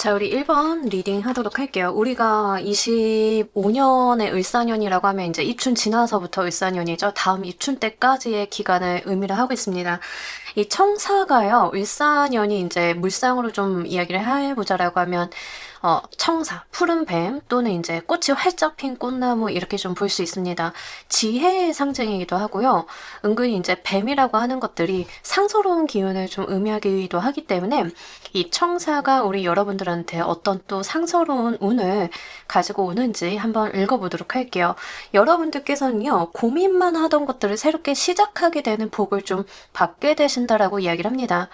자, 우리 1번 리딩 하도록 할게요. 우리가 25년의 을사년이라고 하면 이제 입춘 지나서부터 을사년이죠. 다음 입춘 때까지의 기간을 의미를 하고 있습니다. 이 청사가요, 을사년이 이제 물상으로 좀 이야기를 해보자라고 하면, 청사, 푸른 뱀, 또는 이제 꽃이 활짝 핀 꽃나무, 이렇게 좀 볼 수 있습니다. 지혜의 상징이기도 하고요. 은근히 이제 뱀이라고 하는 것들이 상서로운 기운을 좀 의미하기도 하기 때문에, 이 청사가 우리 여러분들한테 어떤 또 상서로운 운을 가지고 오는지 한번 읽어보도록 할게요. 여러분들께서는요, 고민만 하던 것들을 새롭게 시작하게 되는 복을 좀 받게 되신다라고 이야기를 합니다.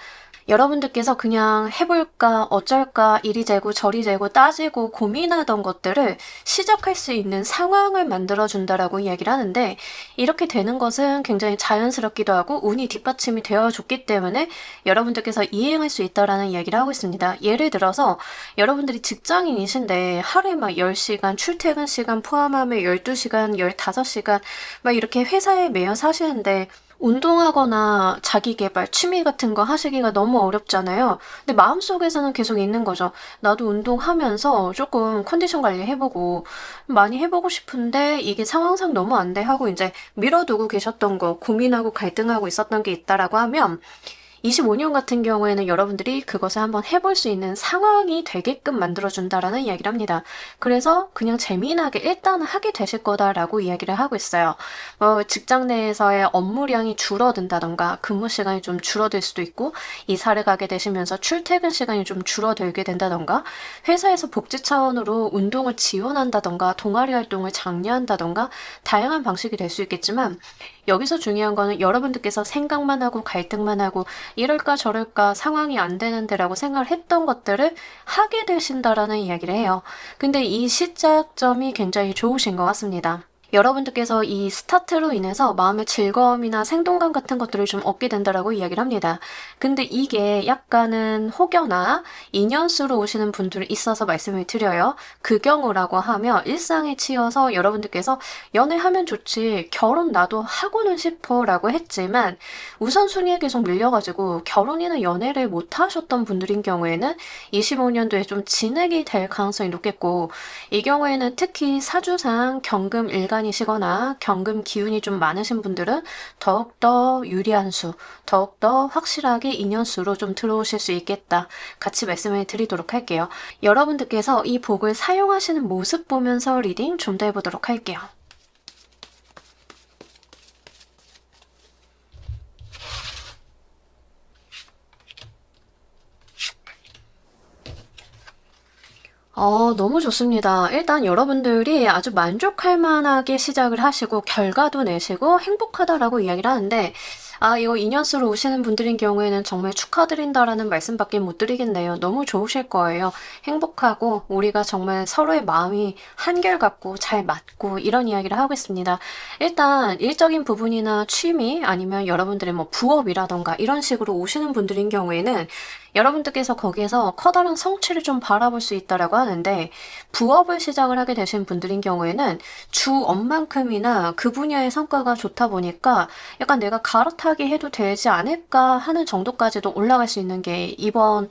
여러분들께서 그냥 해볼까, 어쩔까, 이리 재고 저리 재고 따지고 고민하던 것들을 시작할 수 있는 상황을 만들어준다라고 이야기를 하는데, 이렇게 되는 것은 굉장히 자연스럽기도 하고 운이 뒷받침이 되어줬기 때문에 여러분들께서 이행할 수 있다라는 이야기를 하고 있습니다. 예를 들어서 여러분들이 직장인이신데 하루에 막 10시간, 출퇴근 시간 포함하면 12시간, 15시간 막 이렇게 회사에 매여 사시는데, 운동하거나 자기계발, 취미 같은 거 하시기가 너무 어렵잖아요. 근데 마음속에서는 계속 있는 거죠. 나도 운동하면서 조금 컨디션 관리 해보고, 많이 해보고 싶은데 이게 상황상 너무 안 돼 하고 이제 미뤄두고 계셨던 거, 고민하고 갈등하고 있었던 게 있다라고 하면, 25년 같은 경우에는 여러분들이 그것을 한번 해볼 수 있는 상황이 되게끔 만들어준다라는 이야기를 합니다. 그래서 그냥 재미나게 일단은 하게 되실 거다라고 이야기를 하고 있어요. 직장 내에서의 업무량이 줄어든다던가 근무 시간이 좀 줄어들 수도 있고, 이사를 가게 되시면서 출퇴근 시간이 좀 줄어들게 된다던가, 회사에서 복지 차원으로 운동을 지원한다던가 동아리 활동을 장려한다던가 다양한 방식이 될 수 있겠지만, 여기서 중요한 거는 여러분들께서 생각만 하고 갈등만 하고 이럴까 저럴까 상황이 안 되는데라고 생각을 했던 것들을 하게 되신다라는 이야기를 해요. 근데 이 시작점이 굉장히 좋으신 것 같습니다. 여러분들께서 이 스타트로 인해서 마음의 즐거움이나 생동감 같은 것들을 좀 얻게 된다라고 이야기를 합니다. 근데 이게 약간은 혹여나 인연수로 오시는 분들이 있어서 말씀을 드려요. 그 경우라고 하면 일상에 치여서 여러분들께서 연애하면 좋지, 결혼 나도 하고는 싶어 라고 했지만 우선순위에 계속 밀려가지고 결혼이나 연애를 못 하셨던 분들인 경우에는 25년도에 좀 진액이 될 가능성이 높겠고, 이 경우에는 특히 사주상 경금 일간이시거나 경금 기운이 좀 많으신 분들은 더욱더 유리한 수, 더욱더 확실하게 인연수로 좀 들어오실 수 있겠다. 같이 말씀을 드리도록 할게요. 여러분들께서 이 복을 사용하시는 모습 보면서 리딩 좀 더 해보도록 할게요. 너무 좋습니다. 일단 여러분들이 아주 만족할 만하게 시작을 하시고 결과도 내시고 행복하다라고 이야기를 하는데, 이거 인연수로 오시는 분들인 경우에는 정말 축하드린다라는 말씀밖에 못 드리겠네요. 너무 좋으실 거예요. 행복하고 우리가 정말 서로의 마음이 한결같고 잘 맞고 이런 이야기를 하고 있습니다. 일단 일적인 부분이나 취미 아니면 여러분들의 뭐 부업이라던가 이런 식으로 오시는 분들인 경우에는 여러분들께서 거기에서 커다란 성취를 좀 바라볼 수 있다라고 하는데, 부업을 시작을 하게 되신 분들인 경우에는 주업만큼이나 그 분야의 성과가 좋다 보니까 약간 내가 갈아타기 해도 되지 않을까 하는 정도까지도 올라갈 수 있는 게 이번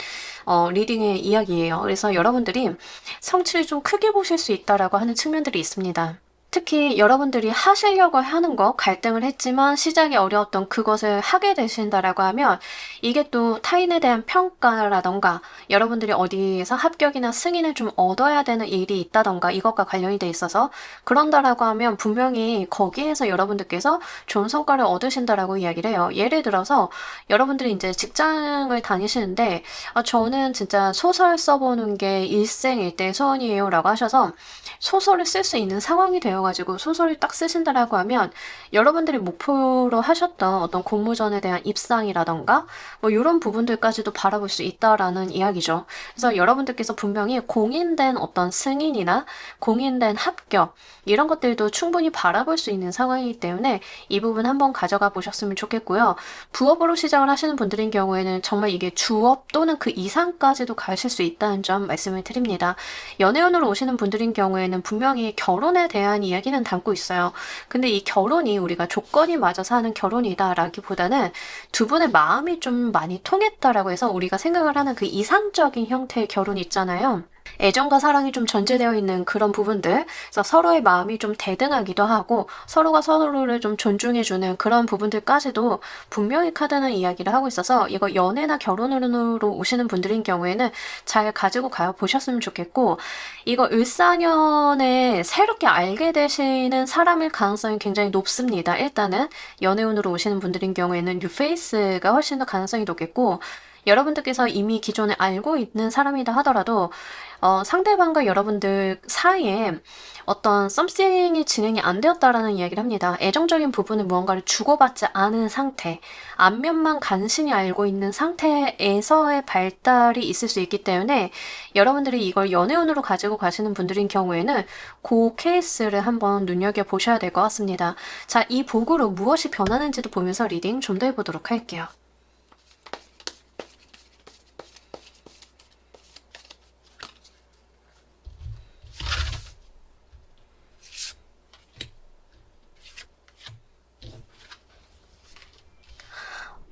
리딩의 이야기예요. 그래서 여러분들이 성취를 좀 크게 보실 수 있다라고 하는 측면들이 있습니다. 특히 여러분들이 하시려고 하는 거, 갈등을 했지만 시작이 어려웠던 그것을 하게 되신다라고 하면 이게 또 타인에 대한 평가라던가 여러분들이 어디에서 합격이나 승인을 좀 얻어야 되는 일이 있다던가 이것과 관련이 돼 있어서 그런다라고 하면 분명히 거기에서 여러분들께서 좋은 성과를 얻으신다라고 이야기를 해요. 예를 들어서 여러분들이 이제 직장을 다니시는데, 저는 진짜 소설 써보는 게 일생일대 소원이에요 라고 하셔서 소설을 쓸 수 있는 상황이 되어가지고 소설을 딱 쓰신다라고 하면 여러분들이 목표로 하셨던 어떤 공모전에 대한 입상이라던가 뭐 이런 부분들까지도 바라볼 수 있다라는 이야기죠. 그래서 여러분들께서 분명히 공인된 어떤 승인이나 공인된 합격 이런 것들도 충분히 바라볼 수 있는 상황이기 때문에 이 부분 한번 가져가 보셨으면 좋겠고요. 부업으로 시작을 하시는 분들인 경우에는 정말 이게 주업 또는 그 이상까지도 가실 수 있다는 점 말씀을 드립니다. 연애운으로 오시는 분들인 경우에는 분명히 결혼에 대한 이야기는 담고 있어요. 근데 이 결혼이 우리가 조건이 맞아서 하는 결혼이다라기보다는 두 분의 마음이 좀 많이 통했다라고 해서 우리가 생각을 하는 그 이상적인 형태의 결혼 있잖아요. 애정과 사랑이 좀 전제되어 있는 그런 부분들, 그래서 서로의 마음이 좀 대등하기도 하고 서로가 서로를 좀 존중해주는 그런 부분들까지도 분명히 카드는 이야기를 하고 있어서 이거 연애나 결혼으로 오시는 분들인 경우에는 잘 가지고 가요 보셨으면 좋겠고, 이거 을사년에 새롭게 알게 되시는 사람일 가능성이 굉장히 높습니다. 일단은 연애운으로 오시는 분들인 경우에는 뉴페이스가 훨씬 더 가능성이 높겠고, 여러분들께서 이미 기존에 알고 있는 사람이다 하더라도 상대방과 여러분들 사이에 어떤 썸씽이 진행이 안 되었다라는 이야기를 합니다. 애정적인 부분은 무언가를 주고받지 않은 상태, 앞면만 간신히 알고 있는 상태에서의 발달이 있을 수 있기 때문에 여러분들이 이걸 연애운으로 가지고 가시는 분들인 경우에는 그 케이스를 한번 눈여겨보셔야 될 것 같습니다. 자, 이 복으로 무엇이 변하는지도 보면서 리딩 좀 더 해보도록 할게요.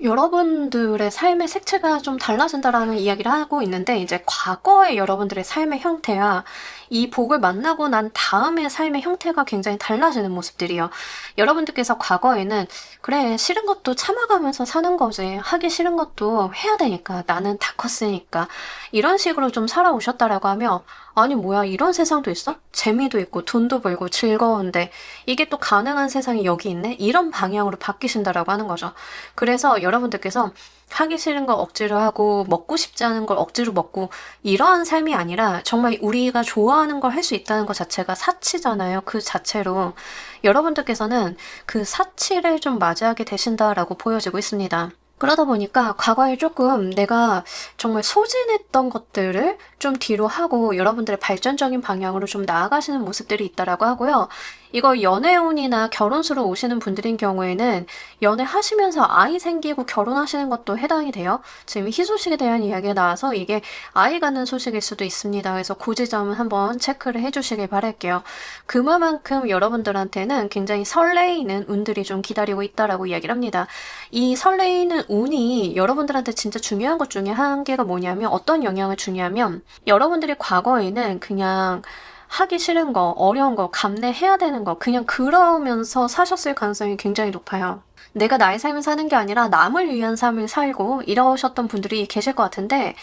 여러분들의 삶의 색채가 좀 달라진다라는 이야기를 하고 있는데, 이제 과거의 여러분들의 삶의 형태와 이 복을 만나고 난 다음의 삶의 형태가 굉장히 달라지는 모습들이요. 여러분들께서 과거에는 그래, 싫은 것도 참아가면서 사는 거지, 하기 싫은 것도 해야 되니까, 나는 다 컸으니까, 이런 식으로 좀 살아오셨다라고 하면, 아니 뭐야, 이런 세상도 있어? 재미도 있고 돈도 벌고 즐거운데 이게 또 가능한 세상이 여기 있네? 이런 방향으로 바뀌신다라고 하는 거죠. 그래서 여러분들께서 하기 싫은 걸 억지로 하고 먹고 싶지 않은 걸 억지로 먹고 이러한 삶이 아니라 정말 우리가 좋아하는 걸 할 수 있다는 것 자체가 사치잖아요. 그 자체로 여러분들께서는 그 사치를 좀 맞이하게 되신다라고 보여지고 있습니다. 그러다 보니까 과거에 조금 내가 정말 소진했던 것들을 좀 뒤로 하고 여러분들의 발전적인 방향으로 좀 나아가시는 모습들이 있다라고 하고요. 이거 연애운이나 결혼수로 오시는 분들인 경우에는 연애하시면서 아이 생기고 결혼하시는 것도 해당이 돼요. 지금 희소식에 대한 이야기가 나와서 이게 아이가 는 소식일 수도 있습니다. 그래서 그 지점은 한번 체크를 해주시길 바랄게요. 그만큼 여러분들한테는 굉장히 설레이는 운들이 좀 기다리고 있다라고 이야기를 합니다. 이 설레이는 운이 여러분들한테 진짜 중요한 것 중에 한 개가 뭐냐면, 어떤 영향을 주냐면, 여러분들이 과거에는 그냥 하기 싫은 거, 어려운 거, 감내해야 되는 거, 그냥 그러면서 사셨을 가능성이 굉장히 높아요. 내가 나의 삶을 사는 게 아니라 남을 위한 삶을 살고 이러셨던 분들이 계실 것 같은데,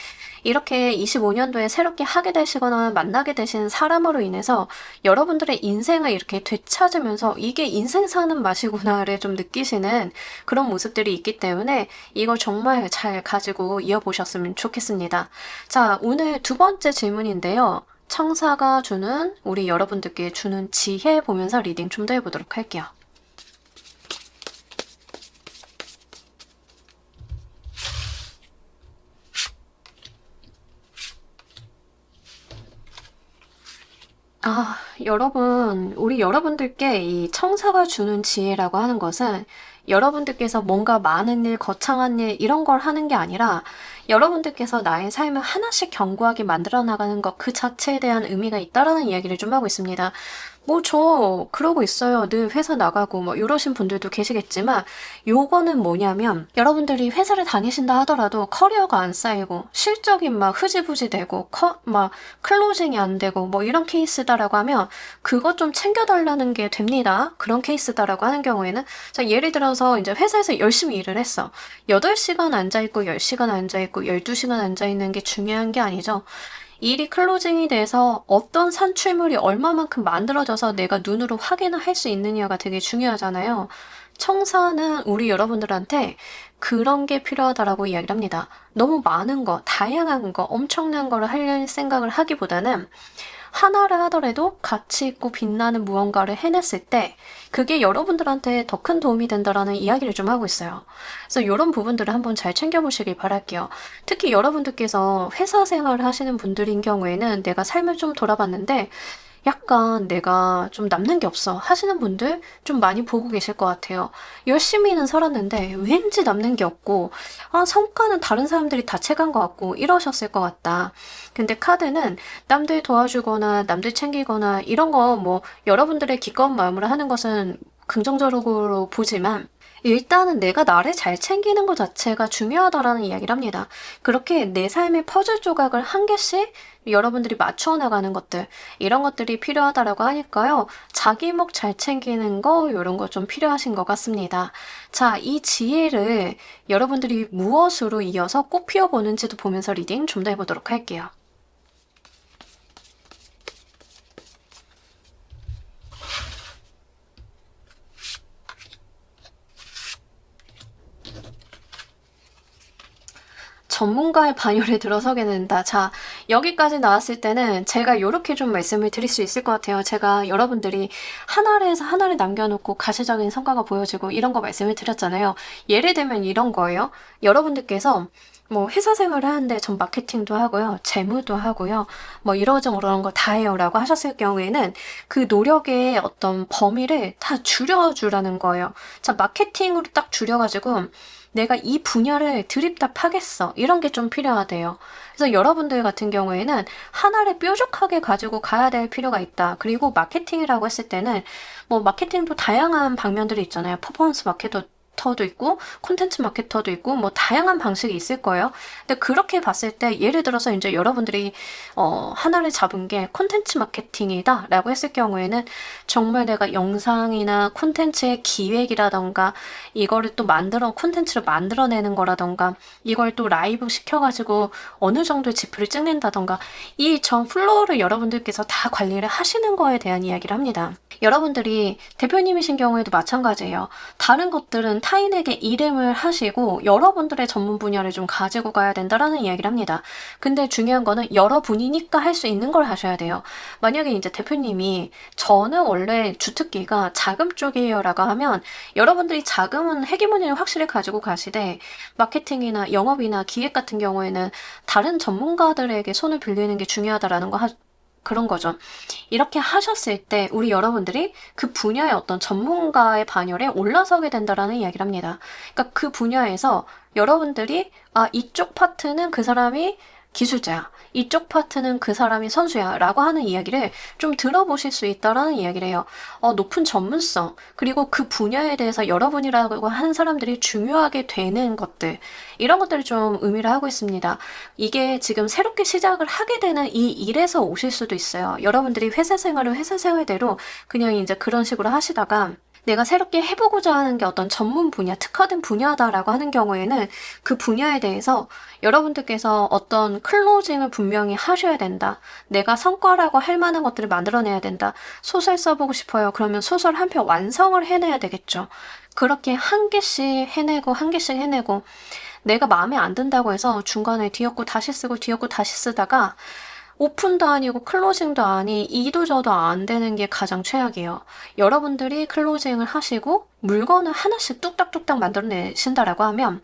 이렇게 25년도에 새롭게 하게 되시거나 만나게 되신 사람으로 인해서 여러분들의 인생을 이렇게 되찾으면서 이게 인생 사는 맛이구나를 좀 느끼시는 그런 모습들이 있기 때문에 이걸 정말 잘 가지고 이어보셨으면 좋겠습니다. 자, 오늘 두 번째 질문인데요. 청사가 주는, 우리 여러분들께 주는 지혜 보면서 리딩 좀 더 해보도록 할게요. 여러분, 우리 여러분들께 이 청사가 주는 지혜라고 하는 것은 여러분들께서 뭔가 많은 일, 거창한 일, 이런 걸 하는 게 아니라 여러분들께서 나의 삶을 하나씩 견고하게 만들어 나가는 것 그 자체에 대한 의미가 있다라는 이야기를 좀 하고 있습니다. 뭐 저 그러고 있어요. 늘 회사 나가고 뭐 이러신 분들도 계시겠지만, 요거는 뭐냐면 여러분들이 회사를 다니신다 하더라도 커리어가 안 쌓이고 실적이 막 흐지부지 되고 막 클로징이 안 되고 뭐 이런 케이스다라고 하면 그것 좀 챙겨달라는 게 됩니다. 그런 케이스다라고 하는 경우에는, 자, 예를 들어서 이제 회사에서 열심히 일을 했어. 8시간 앉아있고 10시간 앉아있고 12시간 앉아있는 게 중요한 게 아니죠. 일이 클로징이 돼서 어떤 산출물이 얼마만큼 만들어져서 내가 눈으로 확인을 할 수 있느냐가 되게 중요하잖아요. 청사는 우리 여러분들한테 그런 게 필요하다라고 이야기를 합니다. 너무 많은 거, 다양한 거, 엄청난 거를 하려는 생각을 하기보다는 하나를 하더라도 가치 있고 빛나는 무언가를 해냈을 때 그게 여러분들한테 더 큰 도움이 된다라는 이야기를 좀 하고 있어요. 그래서 이런 부분들을 한번 잘 챙겨보시길 바랄게요. 특히 여러분들께서 회사 생활을 하시는 분들인 경우에는 내가 삶을 좀 돌아봤는데 약간 내가 좀 남는 게 없어 하시는 분들 좀 많이 보고 계실 것 같아요. 열심히는 살았는데 왠지 남는 게 없고, 아, 성과는 다른 사람들이 다 채간 것 같고 이러셨을 것 같다. 근데 카드는 남들 도와주거나 남들 챙기거나 이런 거 뭐 여러분들의 기꺼운 마음으로 하는 것은 긍정적으로 보지만, 일단은 내가 나를 잘 챙기는 것 자체가 중요하다라는 이야기를 합니다. 그렇게 내 삶의 퍼즐 조각을 한 개씩 여러분들이 맞추어 나가는 것들, 이런 것들이 필요하다라고 하니까요. 자기 목 잘 챙기는 거, 이런 거 좀 필요하신 것 같습니다. 자, 이 지혜를 여러분들이 무엇으로 이어서 꽃 피워보는지도 보면서 리딩 좀 더 해보도록 할게요. 전문가의 반열에 들어서게 된다. 자, 여기까지 나왔을 때는 제가 이렇게 좀 말씀을 드릴 수 있을 것 같아요. 제가 여러분들이 하나에서 하나를 남겨놓고 가시적인 성과가 보여지고 이런 거 말씀을 드렸잖아요. 예를 들면 이런 거예요. 여러분들께서 뭐 회사 생활을 하는데 전 마케팅도 하고요. 재무도 하고요. 뭐 이러저런 거 다 해요 라고 하셨을 경우에는 그 노력의 어떤 범위를 다 줄여주라는 거예요. 자, 마케팅으로 딱 줄여가지고 내가 이 분야를 드립답하겠어. 이런 게 좀 필요하대요. 그래서 여러분들 같은 경우에는 하나를 뾰족하게 가지고 가야 될 필요가 있다. 그리고 마케팅이라고 했을 때는 뭐 마케팅도 다양한 방면들이 있잖아요. 퍼포먼스 마케터도 있고 콘텐츠 마케터도 있고 뭐 다양한 방식이 있을 거예요. 근데 그렇게 봤을 때 예를 들어서 이제 여러분들이 하나를 잡은 게 콘텐츠 마케팅이다 라고 했을 경우에는 정말 내가 영상이나 콘텐츠의 기획이라던가 이거를 또 콘텐츠를 만들어내는 거라던가 이걸 또 라이브 시켜가지고 어느 정도의 지표를 찍는다던가 이 전 플로우를 여러분들께서 다 관리를 하시는 거에 대한 이야기를 합니다. 여러분들이 대표님이신 경우에도 마찬가지예요. 다른 것들은 타인에게 이름을 하시고 여러분들의 전문 분야를 좀 가지고 가야 된다라는 이야기를 합니다. 근데 중요한 거는 여러분이니까 할 수 있는 걸 하셔야 돼요. 만약에 이제 대표님이 저는 원래 주특기가 자금 쪽이에요 라고 하면 여러분들이 자금은 헤게모니를 확실히 가지고 가시되 마케팅이나 영업이나 기획 같은 경우에는 다른 전문가들에게 손을 빌리는 게 중요하다라는 거 그런 거죠. 이렇게 하셨을 때 우리 여러분들이 그 분야의 어떤 전문가의 반열에 올라서게 된다라는 이야기를 합니다. 그러니까 그 분야에서 여러분들이 이쪽 파트는 그 사람이 기술자야. 이쪽 파트는 그 사람이 선수야. 라고 하는 이야기를 좀 들어보실 수 있다라는 이야기를 해요. 높은 전문성, 그리고 그 분야에 대해서 여러분이라고 하는 사람들이 중요하게 되는 것들, 이런 것들을 좀 의미를 하고 있습니다. 이게 지금 새롭게 시작을 하게 되는 이 일에서 오실 수도 있어요. 여러분들이 회사 생활을 회사 생활대로 그냥 이제 그런 식으로 하시다가 내가 새롭게 해보고자 하는 게 어떤 전문 분야, 특화된 분야다라고 하는 경우에는 그 분야에 대해서 여러분들께서 어떤 클로징을 분명히 하셔야 된다. 내가 성과라고 할 만한 것들을 만들어내야 된다. 소설 써보고 싶어요. 그러면 소설 한 편 완성을 해내야 되겠죠. 그렇게 한 개씩 해내고 한 개씩 해내고 내가 마음에 안 든다고 해서 중간에 뒤엎고 다시 쓰고 뒤엎고 다시 쓰다가 오픈도 아니고 클로징도 아니 이도 저도 안 되는 게 가장 최악이에요. 여러분들이 클로징을 하시고 물건을 하나씩 뚝딱뚝딱 만들어내신다라고 하면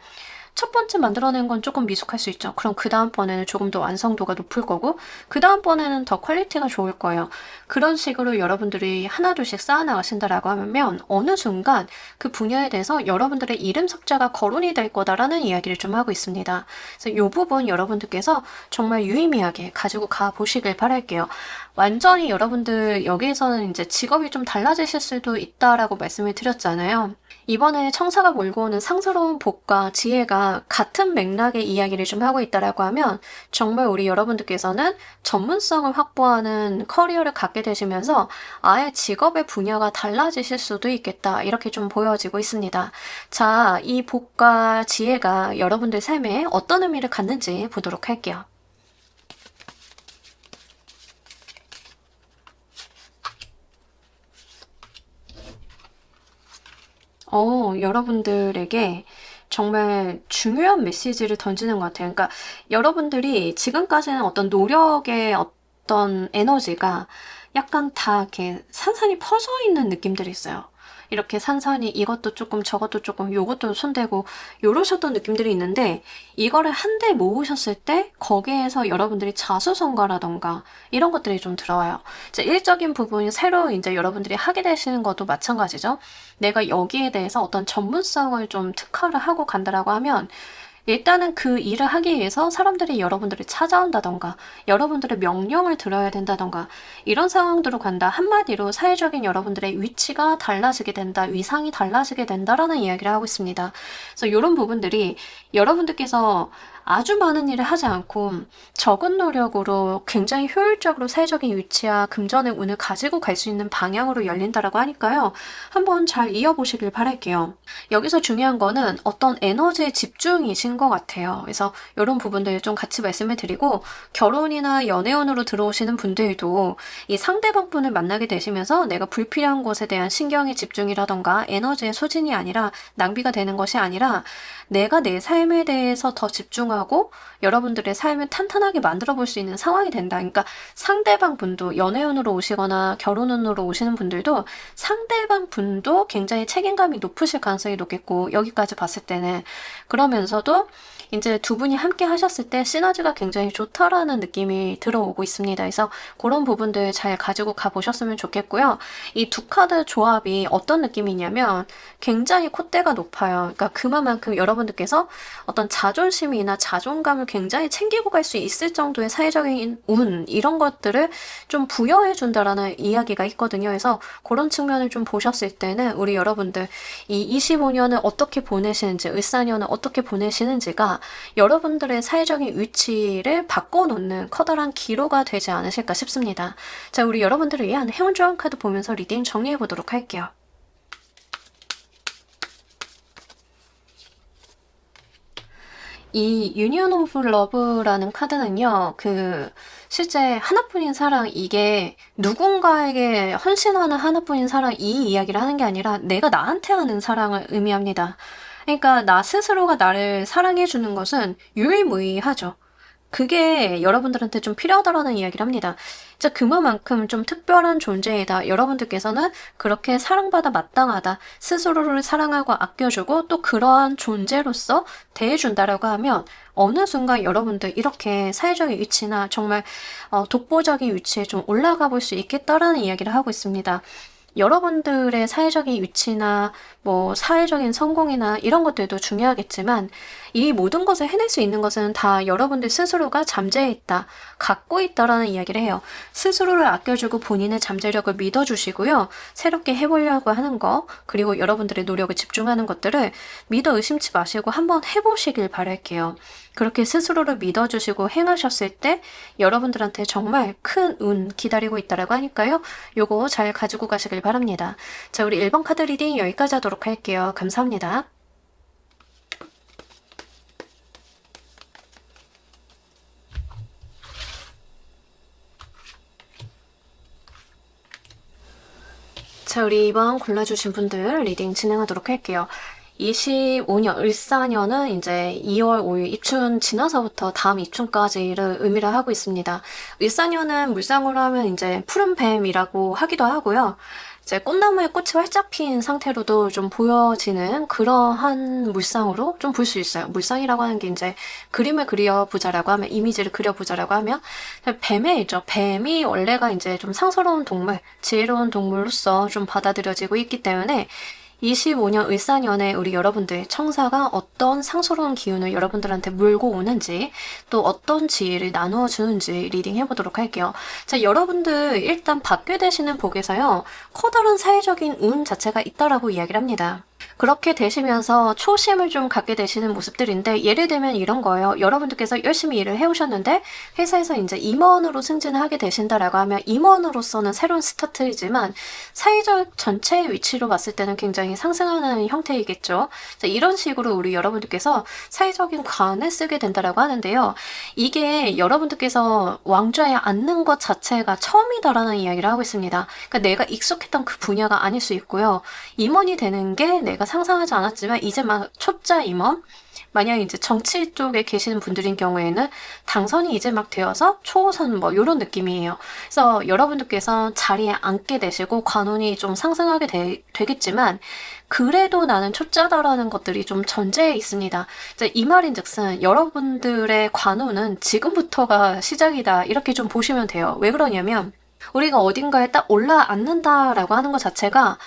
첫 번째 만들어낸 건 조금 미숙할 수 있죠. 그럼 그 다음번에는 조금 더 완성도가 높을 거고 그 다음번에는 더 퀄리티가 좋을 거예요. 그런 식으로 여러분들이 하나둘씩 쌓아나가신다라고 하면 어느 순간 그 분야에 대해서 여러분들의 이름 석자가 거론이 될 거다라는 이야기를 좀 하고 있습니다. 그래서 이 부분 여러분들께서 정말 유의미하게 가지고 가보시길 바랄게요. 완전히 여러분들 여기에서는 이제 직업이 좀 달라지실 수도 있다라고 말씀을 드렸잖아요. 이번에 청사가 몰고 오는 상스러운 복과 지혜가 같은 맥락의 이야기를 좀 하고 있다라고 하면 정말 우리 여러분들께서는 전문성을 확보하는 커리어를 갖게 되시면서 아예 직업의 분야가 달라지실 수도 있겠다. 이렇게 좀 보여지고 있습니다. 자, 이 복과 지혜가 여러분들 삶에 어떤 의미를 갖는지 보도록 할게요. 여러분들에게 정말 중요한 메시지를 던지는 것 같아요. 그러니까 여러분들이 지금까지는 어떤 노력의 어떤 에너지가 약간 다 이렇게 산산이 퍼져 있는 느낌들이 있어요. 이렇게 산산이 이것도 조금 저것도 조금 요것도 손대고 요러셨던 느낌들이 있는데 이거를 한데 모으셨을 때 거기에서 여러분들이 자수성가라던가 이런 것들이 좀 들어와요. 이제 일적인 부분이 새로 이제 여러분들이 하게 되시는 것도 마찬가지죠. 내가 여기에 대해서 어떤 전문성을 좀 특화를 하고 간다라고 하면 일단은 그 일을 하기 위해서 사람들이 여러분들을 찾아온다던가 여러분들의 명령을 들어야 된다던가 이런 상황들로 간다. 한마디로 사회적인 여러분들의 위치가 달라지게 된다. 위상이 달라지게 된다라는 이야기를 하고 있습니다. 그래서 이런 부분들이 여러분들께서 아주 많은 일을 하지 않고 적은 노력으로 굉장히 효율적으로 사회적인 위치와 금전의 운을 가지고 갈 수 있는 방향으로 열린다라고 하니까요. 한번 잘 이어보시길 바랄게요. 여기서 중요한 거는 어떤 에너지의 집중이신 것 같아요. 그래서 이런 부분들 좀 같이 말씀을 드리고 결혼이나 연애운으로 들어오시는 분들도 이 상대방 분을 만나게 되시면서 내가 불필요한 것에 대한 신경의 집중이라던가 에너지의 소진이 아니라 낭비가 되는 것이 아니라 내가 내 삶에 대해서 더 집중하고 여러분들의 삶을 탄탄하게 만들어 볼 수 있는 상황이 된다. 그러니까 상대방 분도 연애운으로 오시거나 결혼운으로 오시는 분들도 상대방 분도 굉장히 책임감이 높으실 가능성이 높겠고 여기까지 봤을 때는 그러면서도 이제 두 분이 함께 하셨을 때 시너지가 굉장히 좋다라는 느낌이 들어오고 있습니다. 그래서 그런 부분들 잘 가지고 가보셨으면 좋겠고요. 이 두 카드 조합이 어떤 느낌이냐면 굉장히 콧대가 높아요. 그러니까 그만큼 여러분들께서 어떤 자존심이나 자존감을 굉장히 챙기고 갈 수 있을 정도의 사회적인 운 이런 것들을 좀 부여해 준다라는 이야기가 있거든요. 그래서 그런 측면을 좀 보셨을 때는 우리 여러분들 이 25년을 어떻게 보내시는지 을사년을 어떻게 보내시는지가 여러분들의 사회적인 위치를 바꿔놓는 커다란 기로가 되지 않으실까 싶습니다. 자, 우리 여러분들을 위한 행운조합 카드 보면서 리딩 정리해보도록 할게요. 이 유니언 오브 러브라는 카드는요, 실제 하나뿐인 사랑, 이게 누군가에게 헌신하는 하나뿐인 사랑, 이 이야기를 하는 게 아니라 내가 나한테 하는 사랑을 의미합니다. 그러니까 나 스스로가 나를 사랑해주는 것은 유일무이하죠. 그게 여러분들한테 좀 필요하다라는 이야기를 합니다. 진짜 그만큼 좀 특별한 존재이다. 여러분들께서는 그렇게 사랑받아 마땅하다. 스스로를 사랑하고 아껴주고 또 그러한 존재로서 대해준다라고 하면 어느 순간 여러분들 이렇게 사회적인 위치나 정말 독보적인 위치에 좀 올라가 볼 수 있겠다라는 이야기를 하고 있습니다. 여러분들의 사회적인 위치나 뭐 사회적인 성공이나 이런 것들도 중요하겠지만 이 모든 것을 해낼 수 있는 것은 다 여러분들 스스로가 잠재해 있다, 갖고 있다라는 이야기를 해요. 스스로를 아껴주고 본인의 잠재력을 믿어주시고요. 새롭게 해보려고 하는 거, 그리고 여러분들의 노력을 집중하는 것들을 믿어 의심치 마시고 한번 해보시길 바랄게요. 그렇게 스스로를 믿어주시고 행하셨을 때 여러분들한테 정말 큰 운 기다리고 있다라고 하니까요. 요거 잘 가지고 가시길 바랍니다. 자, 우리 1번 카드 리딩 여기까지 하도록 할게요. 감사합니다. 자, 우리 2번 골라주신 분들 리딩 진행하도록 할게요. 25년, 을사년은 이제 2월 5일 입춘 지나서부터 다음 입춘까지를 의미를 하고 있습니다. 을사년은 물상으로 하면 이제 푸른 뱀이라고 하기도 하고요. 이제 꽃나무에 꽃이 활짝 핀 상태로도 좀 보여지는 그러한 물상으로 좀 볼 수 있어요. 물상이라고 하는 게 이제 그림을 그려보자라고 하면, 이미지를 그려보자라고 하면, 뱀의 일죠. 뱀이 원래가 이제 좀 상스러운 동물, 지혜로운 동물로서 좀 받아들여지고 있기 때문에 25년 을사년에 우리 여러분들 청사가 어떤 상스러운 기운을 여러분들한테 물고 오는지 또 어떤 지혜를 나누어 주는지 리딩 해보도록 할게요. 자, 여러분들 일단 받게 되시는 복에서요, 커다란 사회적인 운 자체가 있다라고 이야기를 합니다. 그렇게 되시면서 초심을 좀 갖게 되시는 모습들인데, 예를 들면 이런 거예요. 여러분들께서 열심히 일을 해오셨는데 회사에서 이제 임원으로 승진을 하게 되신다라고 하면 임원으로서는 새로운 스타트이지만 사회적 전체의 위치로 봤을 때는 굉장히 상승하는 형태이겠죠. 자, 이런 식으로 우리 여러분들께서 사회적인 관을 쓰게 된다라고 하는데요. 이게 여러분들께서 왕좌에 앉는 것 자체가 처음이다라는 이야기를 하고 있습니다. 그러니까 내가 익숙했던 그 분야가 아닐 수 있고요. 임원이 되는 게 내가 상상하지 않았지만 이제 막 초짜 임원, 만약 이제 정치 쪽에 계시는 분들인 경우에는 당선이 이제 막 되어서 초선 뭐 이런 느낌이에요. 그래서 여러분들께서 자리에 앉게 되시고 관운이 좀 상승하게 되겠지만 그래도 나는 초짜다라는 것들이 좀 전제에 있습니다. 이제 이 말인즉슨 여러분들의 관운은 지금부터가 시작이다 이렇게 좀 보시면 돼요. 왜 그러냐면 우리가 어딘가에 딱 올라앉는다라고 하는 것 자체가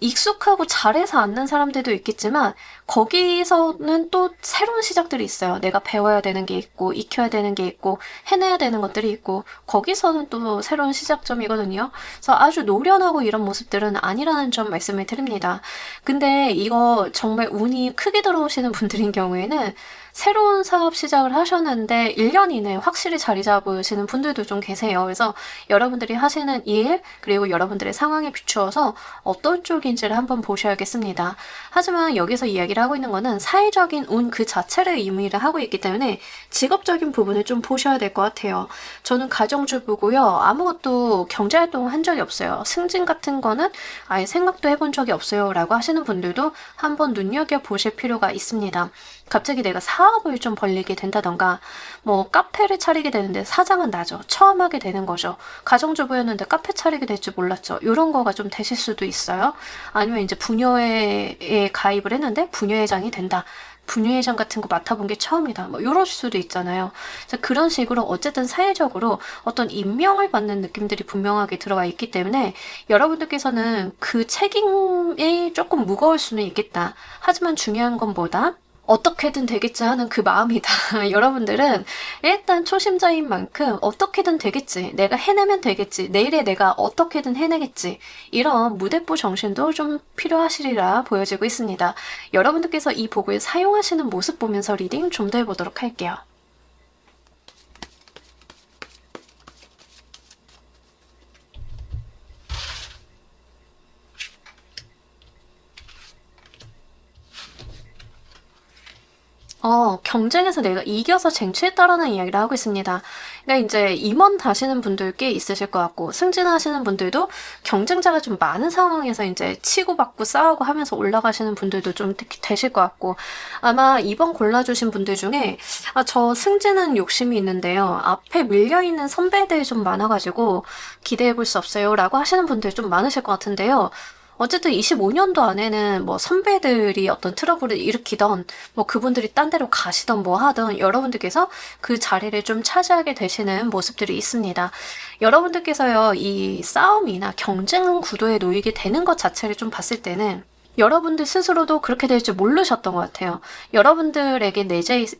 익숙하고 잘해서 앉는 사람들도 있겠지만 거기서는 또 새로운 시작들이 있어요. 내가 배워야 되는 게 있고 익혀야 되는 게 있고 해내야 되는 것들이 있고 거기서는 또 새로운 시작점이거든요. 그래서 아주 노련하고 이런 모습들은 아니라는 점 말씀을 드립니다. 근데 이거 정말 운이 크게 들어오시는 분들인 경우에는 새로운 사업 시작을 하셨는데 1년 이내에 확실히 자리 잡으시는 분들도 좀 계세요. 그래서 여러분들이 하시는 일 그리고 여러분들의 상황에 비추어서 어떤 쪽인지를 한번 보셔야겠습니다. 하지만 여기서 이야기를 하고 있는 거는 사회적인 운 그 자체를 의미를 하고 있기 때문에 직업적인 부분을 좀 보셔야 될 것 같아요. 저는 가정주부고요. 아무것도 경제활동을 한 적이 없어요. 승진 같은 거는 아예 생각도 해본 적이 없어요 라고 하시는 분들도 한번 눈여겨보실 필요가 있습니다. 갑자기 내가 사업을 좀 벌리게 된다던가 뭐 카페를 차리게 되는데 사장은 나죠. 처음 하게 되는 거죠. 가정주부였는데 카페 차리게 될 줄 몰랐죠. 이런 거가 좀 되실 수도 있어요. 아니면 이제 부녀회에 가입을 했는데 부녀회장이 된다. 부녀회장 같은 거 맡아본 게 처음이다. 뭐 이럴 수도 있잖아요. 그런 식으로 어쨌든 사회적으로 어떤 임명을 받는 느낌들이 분명하게 들어와 있기 때문에 여러분들께서는 그 책임이 조금 무거울 수는 있겠다. 하지만 중요한 건 뭐다? 어떻게든 되겠지 하는 그 마음이다. 여러분들은 일단 초심자인 만큼 어떻게든 되겠지. 내가 해내면 되겠지. 내일에 내가 어떻게든 해내겠지. 이런 무대뽀 정신도 좀 필요하시리라 보여지고 있습니다. 여러분들께서 이 복을 사용하시는 모습 보면서 리딩 좀 더 해보도록 할게요. 경쟁에서 내가 이겨서 쟁취했다라는 이야기를 하고 있습니다. 그러니까 이제 임원 다시는 분들 꽤 있으실 것 같고 승진하시는 분들도 경쟁자가 좀 많은 상황에서 이제 치고받고 싸우고 하면서 올라가시는 분들도 좀 되실 것 같고 아마 이번 골라주신 분들 중에 저 승진은 욕심이 있는데요. 앞에 밀려있는 선배들 좀 많아가지고 기대해볼 수 없어요 라고 하시는 분들 좀 많으실 것 같은데요. 어쨌든 25년도 안에는 뭐 선배들이 어떤 트러블을 일으키던 뭐 그분들이 딴 데로 가시던 뭐 하던 여러분들께서 그 자리를 좀 차지하게 되시는 모습들이 있습니다. 여러분들께서요 이 싸움이나 경쟁 구도에 놓이게 되는 것 자체를 좀 봤을 때는 여러분들 스스로도 그렇게 될 줄 모르셨던 것 같아요. 여러분들에게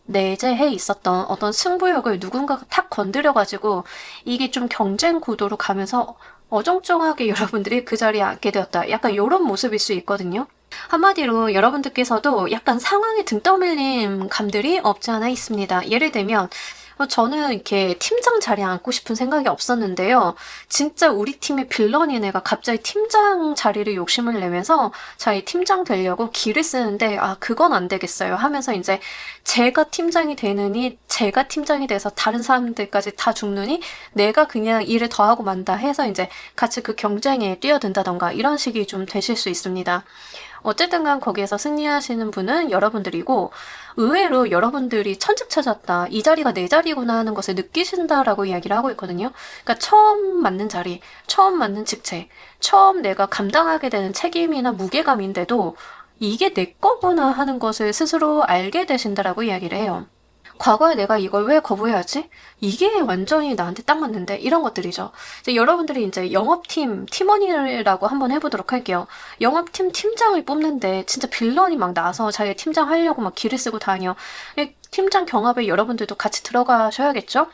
내재해 있었던 어떤 승부욕을 누군가가 탁 건드려가지고 이게 좀 경쟁 구도로 가면서 어정쩡하게 여러분들이 그 자리에 앉게 되었다. 약간 이런 모습일 수 있거든요. 한마디로 여러분들께서도 약간 상황에 등 떠밀린 감들이 없지 않아 있습니다. 예를 들면 저는 이렇게 팀장 자리에 앉고 싶은 생각이 없었는데요. 진짜 우리 팀의 빌런인 애가 갑자기 팀장 자리를 욕심을 내면서 자기 팀장 되려고 기를 쓰는데 그건 안 되겠어요 하면서 이제 제가 팀장이 되느니 제가 팀장이 돼서 다른 사람들까지 다 죽느니 내가 그냥 일을 더 하고 만다 해서 이제 같이 그 경쟁에 뛰어든다던가 이런 식이 좀 되실 수 있습니다. 어쨌든 간 거기에서 승리하시는 분은 여러분들이고 의외로 여러분들이 천직 찾았다. 이 자리가 내 자리구나 하는 것을 느끼신다라고 이야기를 하고 있거든요. 그러니까 처음 맞는 자리, 처음 맞는 직책, 처음 내가 감당하게 되는 책임이나 무게감인데도 이게 내 거구나 하는 것을 스스로 알게 되신다라고 이야기를 해요. 과거에 내가 이걸 왜 거부해야지? 이게 완전히 나한테 딱 맞는데 이런 것들이죠. 이제 여러분들이 이제 영업팀 팀원이라고 한번 해보도록 할게요. 영업팀 팀장을 뽑는데 진짜 빌런이 막 나서 자기 팀장 하려고 막 기를 쓰고 다녀. 팀장 경합에 여러분들도 같이 들어가셔야겠죠?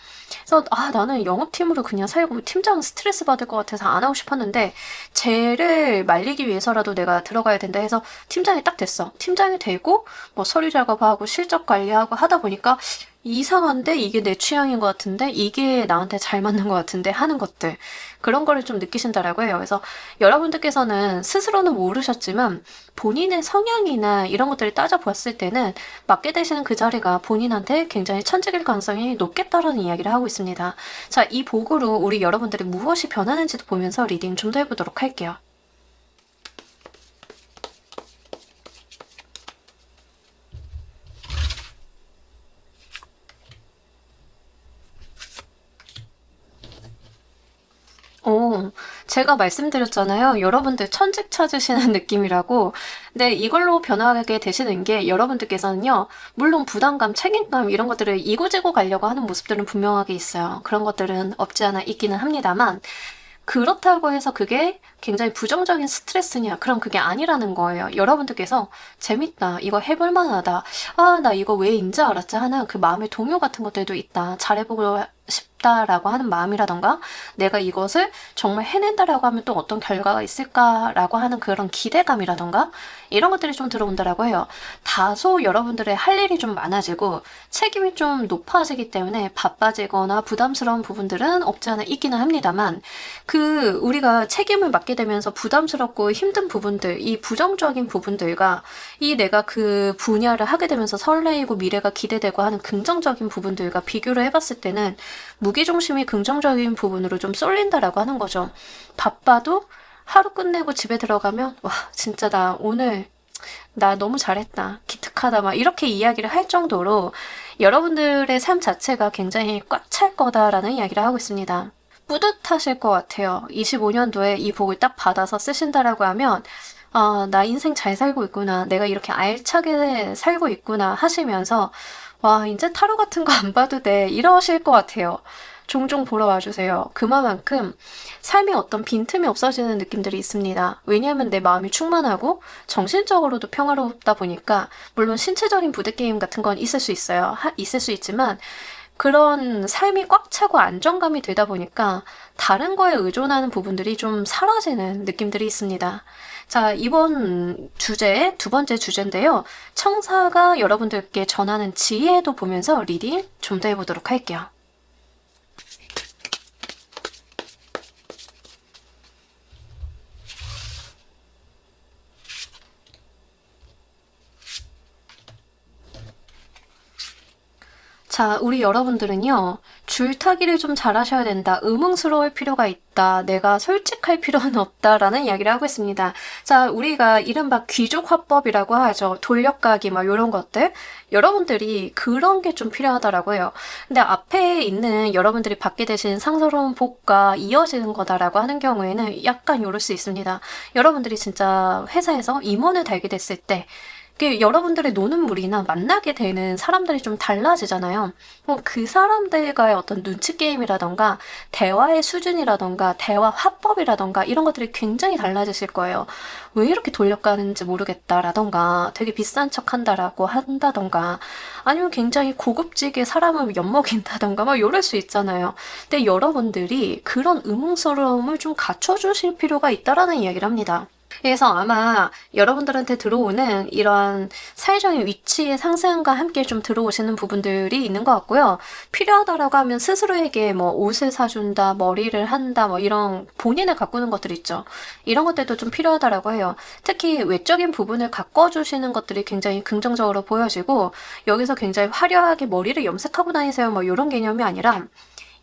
그래서 나는 영업팀으로 그냥 살고 팀장은 스트레스 받을 것 같아서 안 하고 싶었는데 쟤를 말리기 위해서라도 내가 들어가야 된다 해서 팀장이 딱 됐어. 팀장이 되고 뭐 서류 작업하고 실적 관리하고 하다 보니까 이상한데 이게 내 취향인 것 같은데 이게 나한테 잘 맞는 것 같은데 하는 것들 그런 거를 좀 느끼신다라고 해요. 그래서 여러분들께서는 스스로는 모르셨지만 본인의 성향이나 이런 것들을 따져보았을 때는 맡게 되시는 그 자리가 본인한테 굉장히 천직일 가능성이 높겠다라는 이야기를 하고 있습니다. 자, 이 복으로 우리 여러분들이 무엇이 변하는지도 보면서 리딩 좀 더 해보도록 할게요. 제가 말씀드렸잖아요. 여러분들 천직 찾으시는 느낌이라고. 근데 이걸로 변하게 되시는 게 여러분들께서는요. 물론 부담감, 책임감 이런 것들을 이고지고 가려고 하는 모습들은 분명하게 있어요. 그런 것들은 없지 않아 있기는 합니다만 그렇다고 해서 그게 굉장히 부정적인 스트레스냐? 그럼 그게 아니라는 거예요. 여러분들께서 재밌다, 이거 해볼 만하다, 아, 나 이거 왜 인지 알았지 하는 그 마음의 동요 같은 것들도 있다. 잘해보고 싶다라고 하는 마음이라던가 내가 이것을 정말 해낸다라고 하면 또 어떤 결과가 있을까라고 하는 그런 기대감이라던가 이런 것들이 좀 들어온다라고 해요. 다소 여러분들의 할 일이 좀 많아지고 책임이 좀 높아지기 때문에 바빠지거나 부담스러운 부분들은 없지 않아 있기는 합니다만 그 우리가 책임을 맡게 되면서 부담스럽고 힘든 부분들, 이 부정적인 부분들과 이 내가 그 분야를 하게 되면서 설레이고 미래가 기대되고 하는 긍정적인 부분들과 비교를 해봤을 때는 무게중심이 긍정적인 부분으로 좀 쏠린다라고 하는 거죠. 바빠도 하루 끝내고 집에 들어가면 와 진짜 나 오늘 나 너무 잘했다, 기특하다 막 이렇게 이야기를 할 정도로 여러분들의 삶 자체가 굉장히 꽉 찰 거다라는 이야기를 하고 있습니다. 뿌듯하실 것 같아요. 25년도에 이 복을 딱 받아서 쓰신다라고 하면 아, 나 인생 잘 살고 있구나, 내가 이렇게 알차게 살고 있구나 하시면서 와, 이제 타로 같은 거 안 봐도 돼 이러실 것 같아요. 종종 보러 와주세요. 그만큼 삶에 어떤 빈틈이 없어지는 느낌들이 있습니다. 왜냐하면 내 마음이 충만하고 정신적으로도 평화롭다 보니까 물론 신체적인 부대게임 같은 건 있을 수 있어요. 있을 수 있지만 그런 삶이 꽉 차고 안정감이 되다 보니까 다른 거에 의존하는 부분들이 좀 사라지는 느낌들이 있습니다. 자, 이번 주제, 두 번째 주제인데요. 청사가 여러분들께 전하는 지혜도 보면서 리딩 좀 더 해보도록 할게요. 자, 우리 여러분들은요, 줄타기를 좀 잘하셔야 된다. 의문스러울 필요가 있다. 내가 솔직할 필요는 없다라는 이야기를 하고 있습니다. 자, 우리가 이른바 귀족 화법이라고 하죠. 돌려가기 막 이런 것들. 여러분들이 그런 게 좀 필요하다라고 해요. 근데 앞에 있는 여러분들이 받게 되신 상스러운 복과 이어지는 거다라고 하는 경우에는 약간 요럴 수 있습니다. 여러분들이 진짜 회사에서 임원을 달게 됐을 때 여러분들의 노는 물이나 만나게 되는 사람들이 좀 달라지잖아요. 그 사람들과의 어떤 눈치 게임이라던가 대화의 수준이라던가 대화 화법이라던가 이런 것들이 굉장히 달라지실 거예요. 왜 이렇게 돌려가는지 모르겠다라던가 되게 비싼 척 한다라고 한다던가 아니면 굉장히 고급지게 사람을 엿먹인다던가 막 이럴 수 있잖아요. 근데 여러분들이 그런 의문스러움을 좀 갖춰주실 필요가 있다라는 이야기를 합니다. 그래서 아마 여러분들한테 들어오는 이런 사회적인 위치의 상승과 함께 좀 들어오시는 부분들이 있는 것 같고요. 필요하다라고 하면 스스로에게 뭐 옷을 사준다, 머리를 한다, 뭐 이런 본인을 가꾸는 것들 있죠. 이런 것들도 좀 필요하다라고 해요. 특히 외적인 부분을 가꿔주시는 것들이 굉장히 긍정적으로 보여지고 여기서 굉장히 화려하게 머리를 염색하고 다니세요, 뭐 이런 개념이 아니라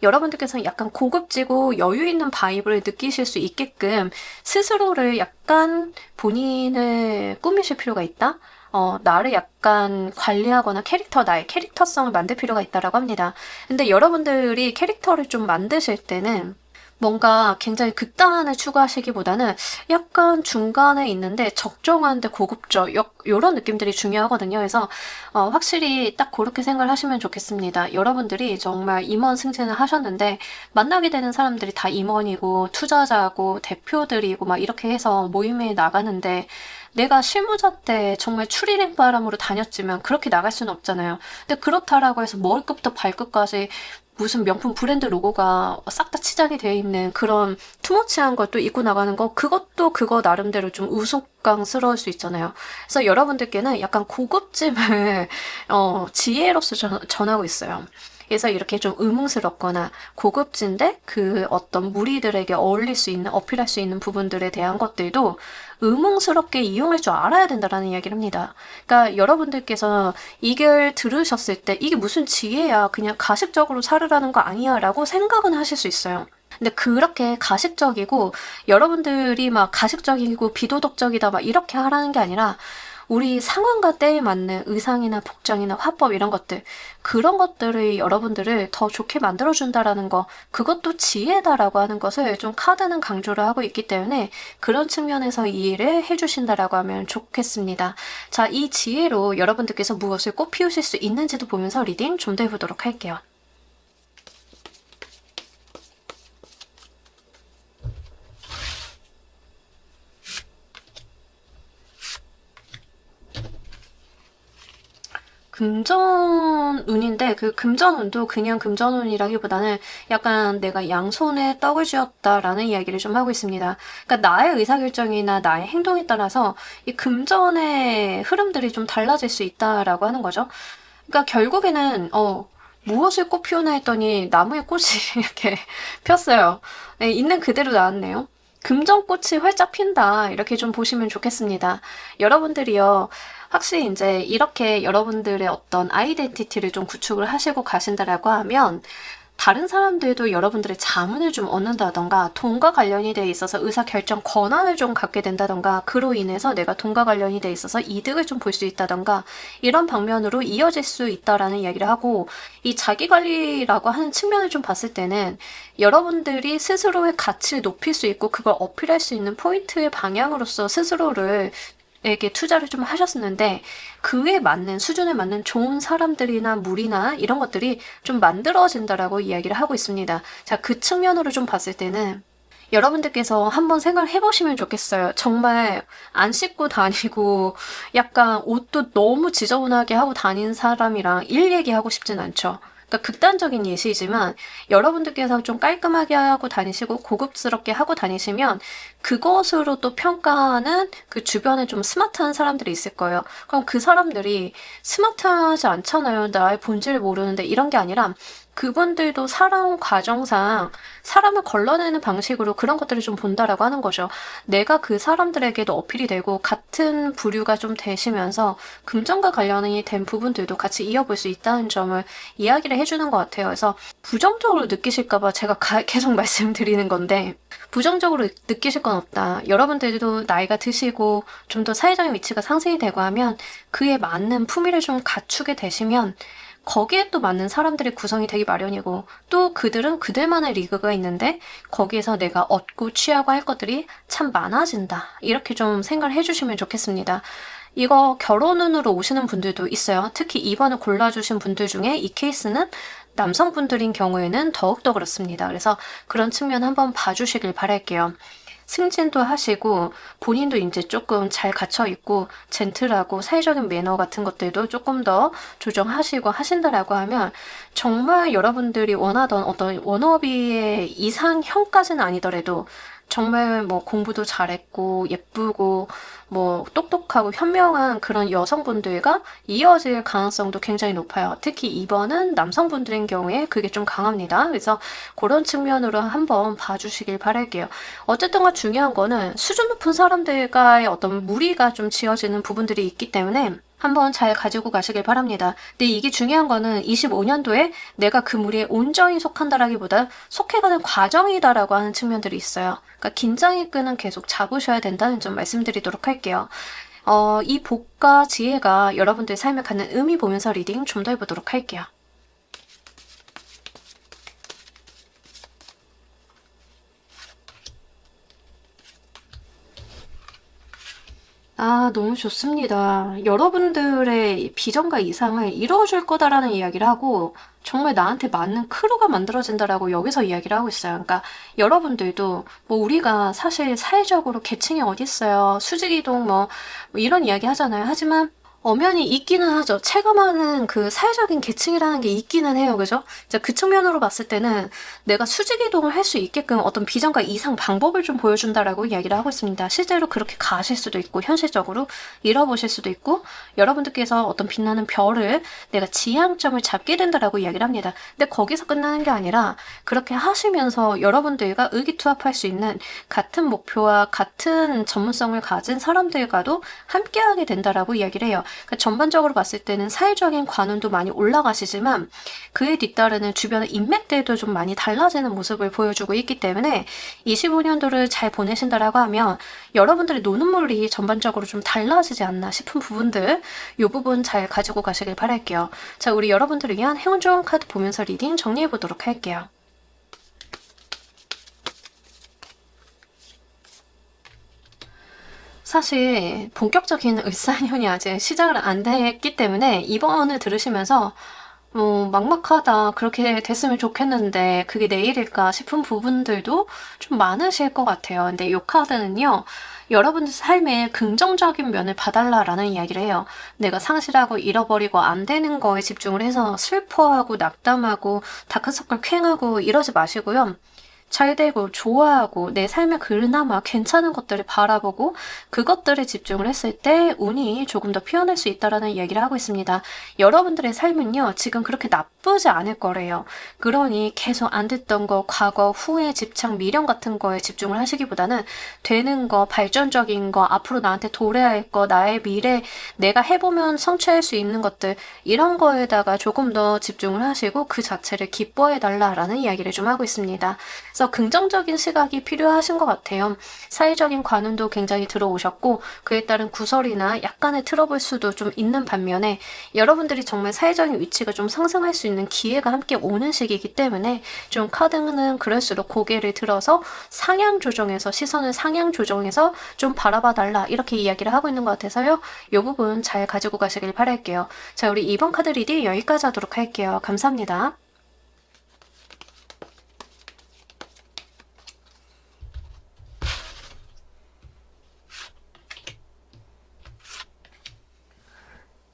여러분들께서는 약간 고급지고 여유 있는 바이브를 느끼실 수 있게끔 스스로를 약간 본인을 꾸미실 필요가 있다? 나를 약간 관리하거나 나의 캐릭터성을 만들 필요가 있다라고 합니다. 근데 여러분들이 캐릭터를 좀 만드실 때는 뭔가 굉장히 극단을 추구하시기보다는 약간 중간에 있는데 적정한데 고급져 이런 느낌들이 중요하거든요. 그래서 확실히 딱 그렇게 생각을 하시면 좋겠습니다. 여러분들이 정말 임원 승진을 하셨는데 만나게 되는 사람들이 다 임원이고 투자자고 대표들이고 막 이렇게 해서 모임에 나가는데 내가 실무자 때 정말 추리닝 바람으로 다녔지만 그렇게 나갈 수는 없잖아요. 근데 그렇다라고 해서 머리끝부터 발끝까지 무슨 명품 브랜드 로고가 싹 다 치장이 되어 있는 그런 투머치한 것도 입고 나가는 거, 그것도 그거 나름대로 좀 우스꽝스러울 수 있잖아요. 그래서 여러분들께는 약간 고급짐을 지혜로서 전하고 있어요. 그래서 이렇게 좀 의문스럽거나 고급진데 그 어떤 무리들에게 어울릴 수 있는, 어필할 수 있는 부분들에 대한 것들도 의문스럽게 이용할 줄 알아야 된다라는 이야기를 합니다. 그러니까 여러분들께서 이걸 들으셨을 때 이게 무슨 지혜야, 그냥 가식적으로 살으라는 거 아니야 라고 생각은 하실 수 있어요. 근데 그렇게 가식적이고 여러분들이 막 가식적이고 비도덕적이다 막 이렇게 하라는 게 아니라 우리 상황과 때에 맞는 의상이나 복장이나 화법 이런 것들, 그런 것들이 여러분들을 더 좋게 만들어준다라는 거, 그것도 지혜다라고 하는 것을 좀 카드는 강조를 하고 있기 때문에 그런 측면에서 이해를 해주신다라고 하면 좋겠습니다. 자, 이 지혜로 여러분들께서 무엇을 꽃 피우실 수 있는지도 보면서 리딩 좀 더 해보도록 할게요. 금전운인데 그 금전운도 그냥 금전운이라기보다는 약간 내가 양손에 떡을 쥐었다라는 이야기를 좀 하고 있습니다. 그러니까 나의 의사결정이나 나의 행동에 따라서 이 금전의 흐름들이 좀 달라질 수 있다라고 하는 거죠. 그러니까 결국에는 무엇을 꽃 피우나 했더니 나무에 꽃이 이렇게 폈어요. 네, 있는 그대로 나왔네요. 금전꽃이 활짝 핀다 이렇게 좀 보시면 좋겠습니다. 여러분들이요 확실히 이제 이렇게 여러분들의 어떤 아이덴티티를 좀 구축을 하시고 가신다라고 하면 다른 사람들도 여러분들의 자문을 좀 얻는다던가 돈과 관련이 돼 있어서 의사결정 권한을 좀 갖게 된다던가 그로 인해서 내가 돈과 관련이 돼 있어서 이득을 좀 볼 수 있다던가 이런 방면으로 이어질 수 있다라는 이야기를 하고 이 자기관리라고 하는 측면을 좀 봤을 때는 여러분들이 스스로의 가치를 높일 수 있고 그걸 어필할 수 있는 포인트의 방향으로서 스스로를 에게 투자를 좀 하셨었는데 그에 맞는 수준에 맞는 좋은 사람들이나 물이나 이런 것들이 좀 만들어진다라고 이야기를 하고 있습니다. 자, 그 측면으로 좀 봤을 때는 여러분들께서 한번 생각을 해보시면 좋겠어요. 정말 안 씻고 다니고 약간 옷도 너무 지저분하게 하고 다니는 사람이랑 일 얘기하고 싶진 않죠. 그러니까 극단적인 예시이지만 여러분들께서 좀 깔끔하게 하고 다니시고 고급스럽게 하고 다니시면 그것으로 또 평가하는 그 주변에 좀 스마트한 사람들이 있을 거예요. 그럼 그 사람들이 스마트하지 않잖아요. 나의 본질을 모르는데 이런 게 아니라 그분들도 살아온 과정상 사람을 걸러내는 방식으로 그런 것들을 좀 본다라고 하는 거죠. 내가 그 사람들에게도 어필이 되고 같은 부류가 좀 되시면서 금전과 관련이 된 부분들도 같이 이어볼 수 있다는 점을 이야기를 해주는 것 같아요. 그래서 부정적으로 느끼실까봐 제가 계속 말씀드리는 건데 부정적으로 느끼실 건 없다. 여러분들도 나이가 드시고 좀 더 사회적인 위치가 상승이 되고 하면 그에 맞는 품위를 좀 갖추게 되시면 거기에 또 맞는 사람들이 구성이 되기 마련이고 또 그들은 그들만의 리그가 있는데 거기에서 내가 얻고 취하고 할 것들이 참 많아진다. 이렇게 좀 생각을 해주시면 좋겠습니다. 이거 결혼운으로 오시는 분들도 있어요. 특히 2번을 골라주신 분들 중에 이 케이스는 남성분들인 경우에는 더욱더 그렇습니다. 그래서 그런 측면 한번 봐주시길 바랄게요. 승진도 하시고 본인도 이제 조금 잘 갇혀있고 젠틀하고 사회적인 매너 같은 것들도 조금 더 조정하시고 하신다라고 하면 정말 여러분들이 원하던 어떤 워너비의 이상형까지는 아니더라도 정말 뭐 공부도 잘했고 예쁘고 뭐 똑똑하고 현명한 그런 여성분들과 이어질 가능성도 굉장히 높아요. 특히 2번은 남성분들인 경우에 그게 좀 강합니다. 그래서 그런 측면으로 한번 봐주시길 바랄게요. 어쨌든 간 중요한 거는 수준 높은 사람들과의 어떤 무리가 좀 지어지는 부분들이 있기 때문에 한번 잘 가지고 가시길 바랍니다. 근데 이게 중요한 거는 25년도에 내가 그 무리에 온전히 속한다라기보다 속해가는 과정이다라고 하는 측면들이 있어요. 그러니까 긴장의 끈은 계속 잡으셔야 된다는 점 말씀드리도록 할게요. 이 복과 지혜가 여러분들 삶에 갖는 의미 보면서 리딩 좀 더 해보도록 할게요. 아, 너무 좋습니다. 여러분들의 비전과 이상을 이루어줄 거다라는 이야기를 하고 정말 나한테 맞는 크루가 만들어진다라고 여기서 이야기를 하고 있어요. 그러니까 여러분들도 뭐 우리가 사실 사회적으로 계층이 어디 있어요. 수직이동 뭐 이런 이야기 하잖아요. 하지만 엄연히 있기는 하죠. 체감하는 그 사회적인 계층이라는 게 있기는 해요. 그죠? 이제 그 측면으로 봤을 때는 내가 수직이동을 할 수 있게끔 어떤 비전과 이상 방법을 좀 보여준다라고 이야기를 하고 있습니다. 실제로 그렇게 가실 수도 있고 현실적으로 잃어보실 수도 있고 여러분들께서 어떤 빛나는 별을 내가 지향점을 잡게 된다라고 이야기를 합니다. 근데 거기서 끝나는 게 아니라 그렇게 하시면서 여러분들과 의기투합할 수 있는 같은 목표와 같은 전문성을 가진 사람들과도 함께하게 된다라고 이야기를 해요. 그러니까 전반적으로 봤을 때는 사회적인 관운도 많이 올라가시지만 그에 뒤따르는 주변의 인맥들도 좀 많이 달라지는 모습을 보여주고 있기 때문에 25년도를 잘 보내신다라고 하면 여러분들의 노는 물이 전반적으로 좀 달라지지 않나 싶은 부분들, 이 부분 잘 가지고 가시길 바랄게요. 자, 우리 여러분들을 위한 행운 좋은 카드 보면서 리딩 정리해 보도록 할게요. 사실 본격적인 을사년이 아직 시작을 안 됐기 때문에 이번을 들으시면서 막막하다, 그렇게 됐으면 좋겠는데 그게 내일일까 싶은 부분들도 좀 많으실 것 같아요. 근데 이 카드는요, 여러분들 삶의 긍정적인 면을 봐달라라는 이야기를 해요. 내가 상실하고 잃어버리고 안 되는 거에 집중을 해서 슬퍼하고 낙담하고 다크서클 퀭하고 이러지 마시고요. 잘 되고 좋아하고 내 삶에 그나마 괜찮은 것들을 바라보고 그것들에 집중을 했을 때 운이 조금 더 피어날 수 있다라는 이야기를 하고 있습니다. 여러분들의 삶은요, 지금 그렇게 나쁘지 않을 거래요. 그러니 계속 안 됐던 거, 과거, 후회, 집착, 미련 같은 거에 집중을 하시기보다는 되는 거, 발전적인 거, 앞으로 나한테 도래할 거, 나의 미래, 내가 해보면 성취할 수 있는 것들, 이런 거에다가 조금 더 집중을 하시고 그 자체를 기뻐해달라라는 이야기를 좀 하고 있습니다. 그래서 긍정적인 시각이 필요하신 것 같아요. 사회적인 관운도 굉장히 들어오셨고 그에 따른 구설이나 약간의 트러블 수도 좀 있는 반면에 여러분들이 정말 사회적인 위치가 좀 상승할 수 있는 기회가 함께 오는 시기이기 때문에 좀 카드는 그럴수록 고개를 들어서 상향 조정해서, 시선을 상향 조정해서 좀 바라봐 달라, 이렇게 이야기를 하고 있는 것 같아서요. 이 부분 잘 가지고 가시길 바랄게요. 자, 우리 이번 카드 리딩 여기까지 하도록 할게요. 감사합니다.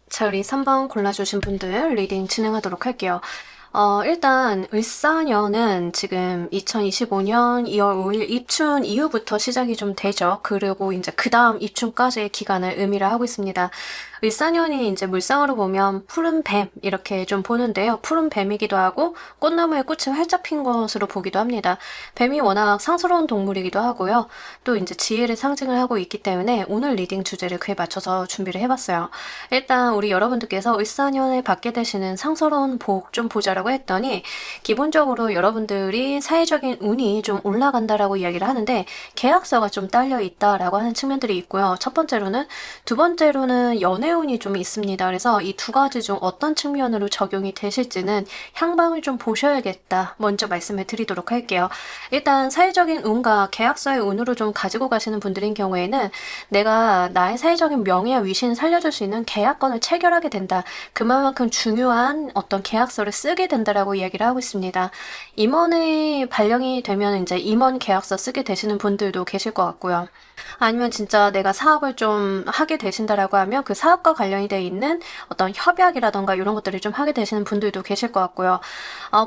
자, 우리 3번 골라주신 분들 리딩 진행하도록 할게요. 일단 을사년은 지금 2025년 2월 5일 입춘 이후부터 시작이 좀 되죠. 그리고 이제 그 다음 입춘까지의 기간을 의미를 하고 있습니다. 을사년이 이제 물상으로 보면 푸른 뱀 이렇게 좀 보는데요. 푸른 뱀이기도 하고 꽃나무에 꽃이 활짝 핀 것으로 보기도 합니다. 뱀이 워낙 상스러운 동물이기도 하고요. 또 이제 지혜를 상징을 하고 있기 때문에 오늘 리딩 주제를 그에 맞춰서 준비를 해봤어요. 일단 우리 여러분들께서 을사년에 받게 되시는 상스러운 복 좀 보자라고 했더니 기본적으로 여러분들이 사회적인 운이 좀 올라간다라고 이야기를 하는데 계약서가 좀 딸려 있다라고 하는 측면들이 있고요. 첫 번째로는, 두 번째로는 연애운이 좀 있습니다. 그래서 이 두 가지 중 어떤 측면으로 적용이 되실지는 향방을 좀 보셔야겠다, 먼저 말씀을 드리도록 할게요. 일단 사회적인 운과 계약서의 운으로 좀 가지고 가시는 분들인 경우에는 내가 나의 사회적인 명예와 위신을 살려줄 수 있는 계약건을 체결하게 된다. 그만큼 중요한 어떤 계약서를 쓰게 된다라고 이야기를 하고 있습니다. 임원에 발령이 되면 이제 임원 계약서 쓰게 되시는 분들도 계실 것 같고요. 아니면 진짜 내가 사업을 좀 하게 되신다라고 하면 그 사업과 관련이 돼 있는 어떤 협약이라던가 이런 것들을 좀 하게 되시는 분들도 계실 것 같고요.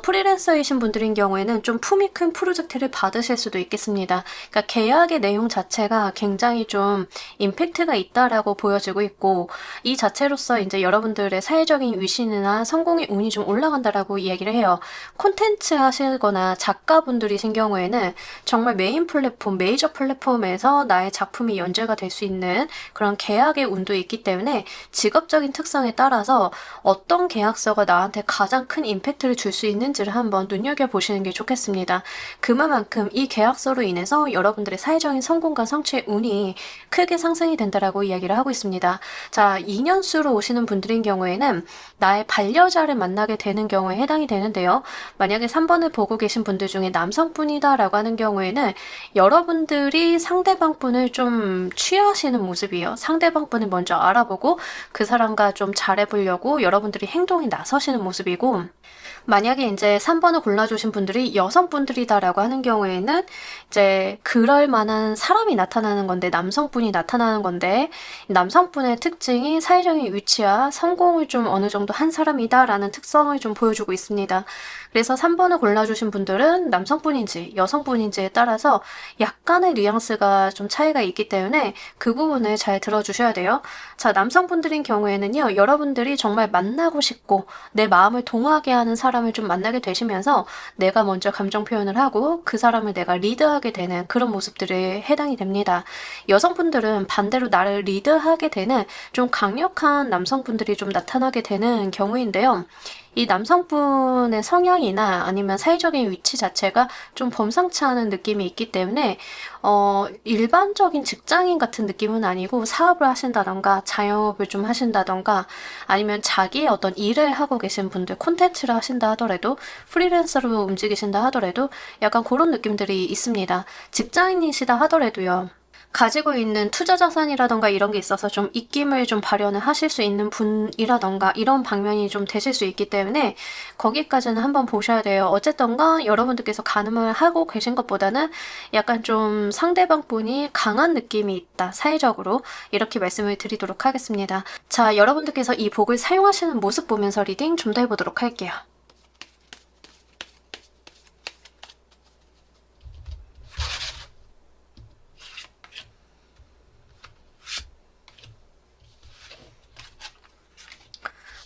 프리랜서이신 분들인 경우에는 좀 품이 큰 프로젝트를 받으실 수도 있겠습니다. 그러니까 계약의 내용 자체가 굉장히 좀 임팩트가 있다라고 보여지고 있고, 이 자체로서 이제 여러분들의 사회적인 위신이나 성공의 운이 좀 올라간다라고 이야기를 해요. 콘텐츠 하시거나 작가분들이신 경우에는 정말 메인 플랫폼, 메이저 플랫폼에서 나의 작품이 연재가 될 수 있는 그런 계약의 운도 있기 때문에 직업적인 특성에 따라서 어떤 계약서가 나한테 가장 큰 임팩트를 줄 수 있는지를 한번 눈여겨보시는 게 좋겠습니다. 그만큼 이 계약서로 인해서 여러분들의 사회적인 성공과 성취의 운이 크게 상승이 된다라고 이야기를 하고 있습니다. 자, 2년수로 오시는 분들인 경우에는 나의 반려자를 만나게 되는 경우에 해당이 되는데요. 만약에 3번을 보고 계신 분들 중에 남성분이다라고 하는 경우에는 여러분들이 상대방 분을 좀 취하시는 모습이에요. 상대방 분을 먼저 알아보고 그 사람과 좀 잘해보려고 여러분들이 행동에 나서시는 모습이고, 만약에 이제 3번을 골라주신 분들이 여성분들이다라고 하는 경우에는 이제 그럴 만한 사람이 나타나는 건데, 남성분이 나타나는 건데, 남성분의 특징이 사회적인 위치와 성공을 좀 어느 정도 한 사람이다라는 특성을 좀 보여주고 보여주고 있습니다. 그래서 3번을 골라주신 분들은 남성분인지 여성분인지에 따라서 약간의 뉘앙스가 좀 차이가 있기 때문에 그 부분을 잘 들어주셔야 돼요. 자, 남성분들인 경우에는요, 여러분들이 정말 만나고 싶고 내 마음을 동하게 하는 사람을 좀 만나게 되시면서 내가 먼저 감정 표현을 하고 그 사람을 내가 리드하게 되는 그런 모습들에 해당이 됩니다. 여성분들은 반대로 나를 리드하게 되는 좀 강력한 남성분들이 좀 나타나게 되는 경우인데요. 이 남성분의 성향이나 아니면 사회적인 위치 자체가 좀 범상치 않은 느낌이 있기 때문에 일반적인 직장인 같은 느낌은 아니고 사업을 하신다던가 자영업을 좀 하신다던가 아니면 자기의 어떤 일을 하고 계신 분들 콘텐츠를 하신다 하더라도 프리랜서로 움직이신다 하더라도 약간 그런 느낌들이 있습니다. 직장인이시다 하더라도요. 가지고 있는 투자 자산이라던가 이런 게 있어서 좀 입김을 좀 발현을 하실 수 있는 분이라던가 이런 방면이 좀 되실 수 있기 때문에 거기까지는 한번 보셔야 돼요. 어쨌든가 여러분들께서 가늠을 하고 계신 것보다는 약간 좀 상대방 분이 강한 느낌이 있다. 사회적으로 이렇게 말씀을 드리도록 하겠습니다. 자, 여러분들께서 이 복을 사용하시는 모습 보면서 리딩 좀 더 해보도록 할게요.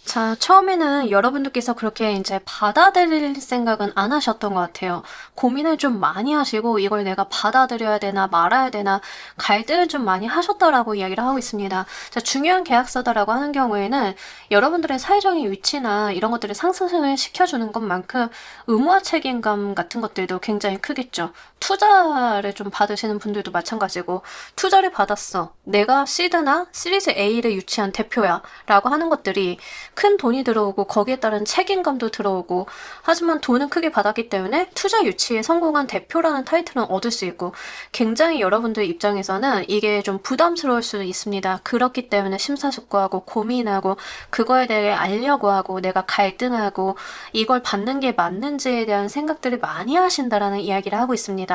자, 처음에는 여러분들께서 그렇게 이제 받아들일 생각은 안 하셨던 것 같아요. 고민을 좀 많이 하시고 이걸 내가 받아들여야 되나 말아야 되나 갈등을 좀 많이 하셨다라고 이야기를 하고 있습니다. 자, 중요한 계약서다라고 하는 경우에는 여러분들의 사회적인 위치나 이런 것들을 상승을 시켜주는 것만큼 의무와 책임감 같은 것들도 굉장히 크겠죠. 투자를 좀 받으시는 분들도 마찬가지고 투자를 받았어. 내가 시드나 시리즈 A를 유치한 대표야 라고 하는 것들이 큰 돈이 들어오고 거기에 따른 책임감도 들어오고 하지만 돈은 크게 받았기 때문에 투자 유치에 성공한 대표라는 타이틀은 얻을 수 있고 굉장히 여러분들 입장에서는 이게 좀 부담스러울 수 있습니다. 그렇기 때문에 심사숙고하고 고민하고 그거에 대해 알려고 하고 내가 갈등하고 이걸 받는 게 맞는지에 대한 생각들을 많이 하신다라는 이야기를 하고 있습니다.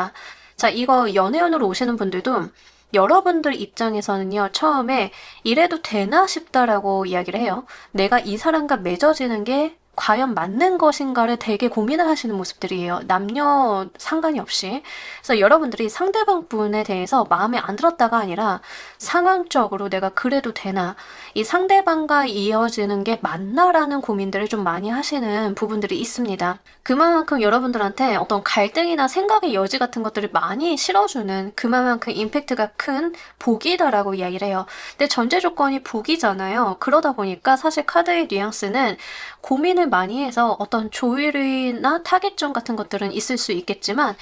자, 이거 연애운으로 오시는 분들도 여러분들 입장에서는요, 처음에 이래도 되나 싶다라고 이야기를 해요. 내가 이 사람과 맺어지는 게 과연 맞는 것인가를 되게 고민을 하시는 모습들이에요. 남녀 상관이 없이. 그래서 여러분들이 상대방 분에 대해서 마음에 안 들었다가 아니라 상황적으로 내가 그래도 되나, 이 상대방과 이어지는 게 맞나라는 고민들을 좀 많이 하시는 부분들이 있습니다. 그만큼 여러분들한테 어떤 갈등이나 생각의 여지 같은 것들을 많이 실어주는 그만큼 임팩트가 큰 복이다라고 이야기를 해요. 근데 전제 조건이 복이잖아요. 그러다 보니까 사실 카드의 뉘앙스는 고민을 많이 해서 어떤 조율이나 타겟점 같은 것들은 있을 수 있겠지만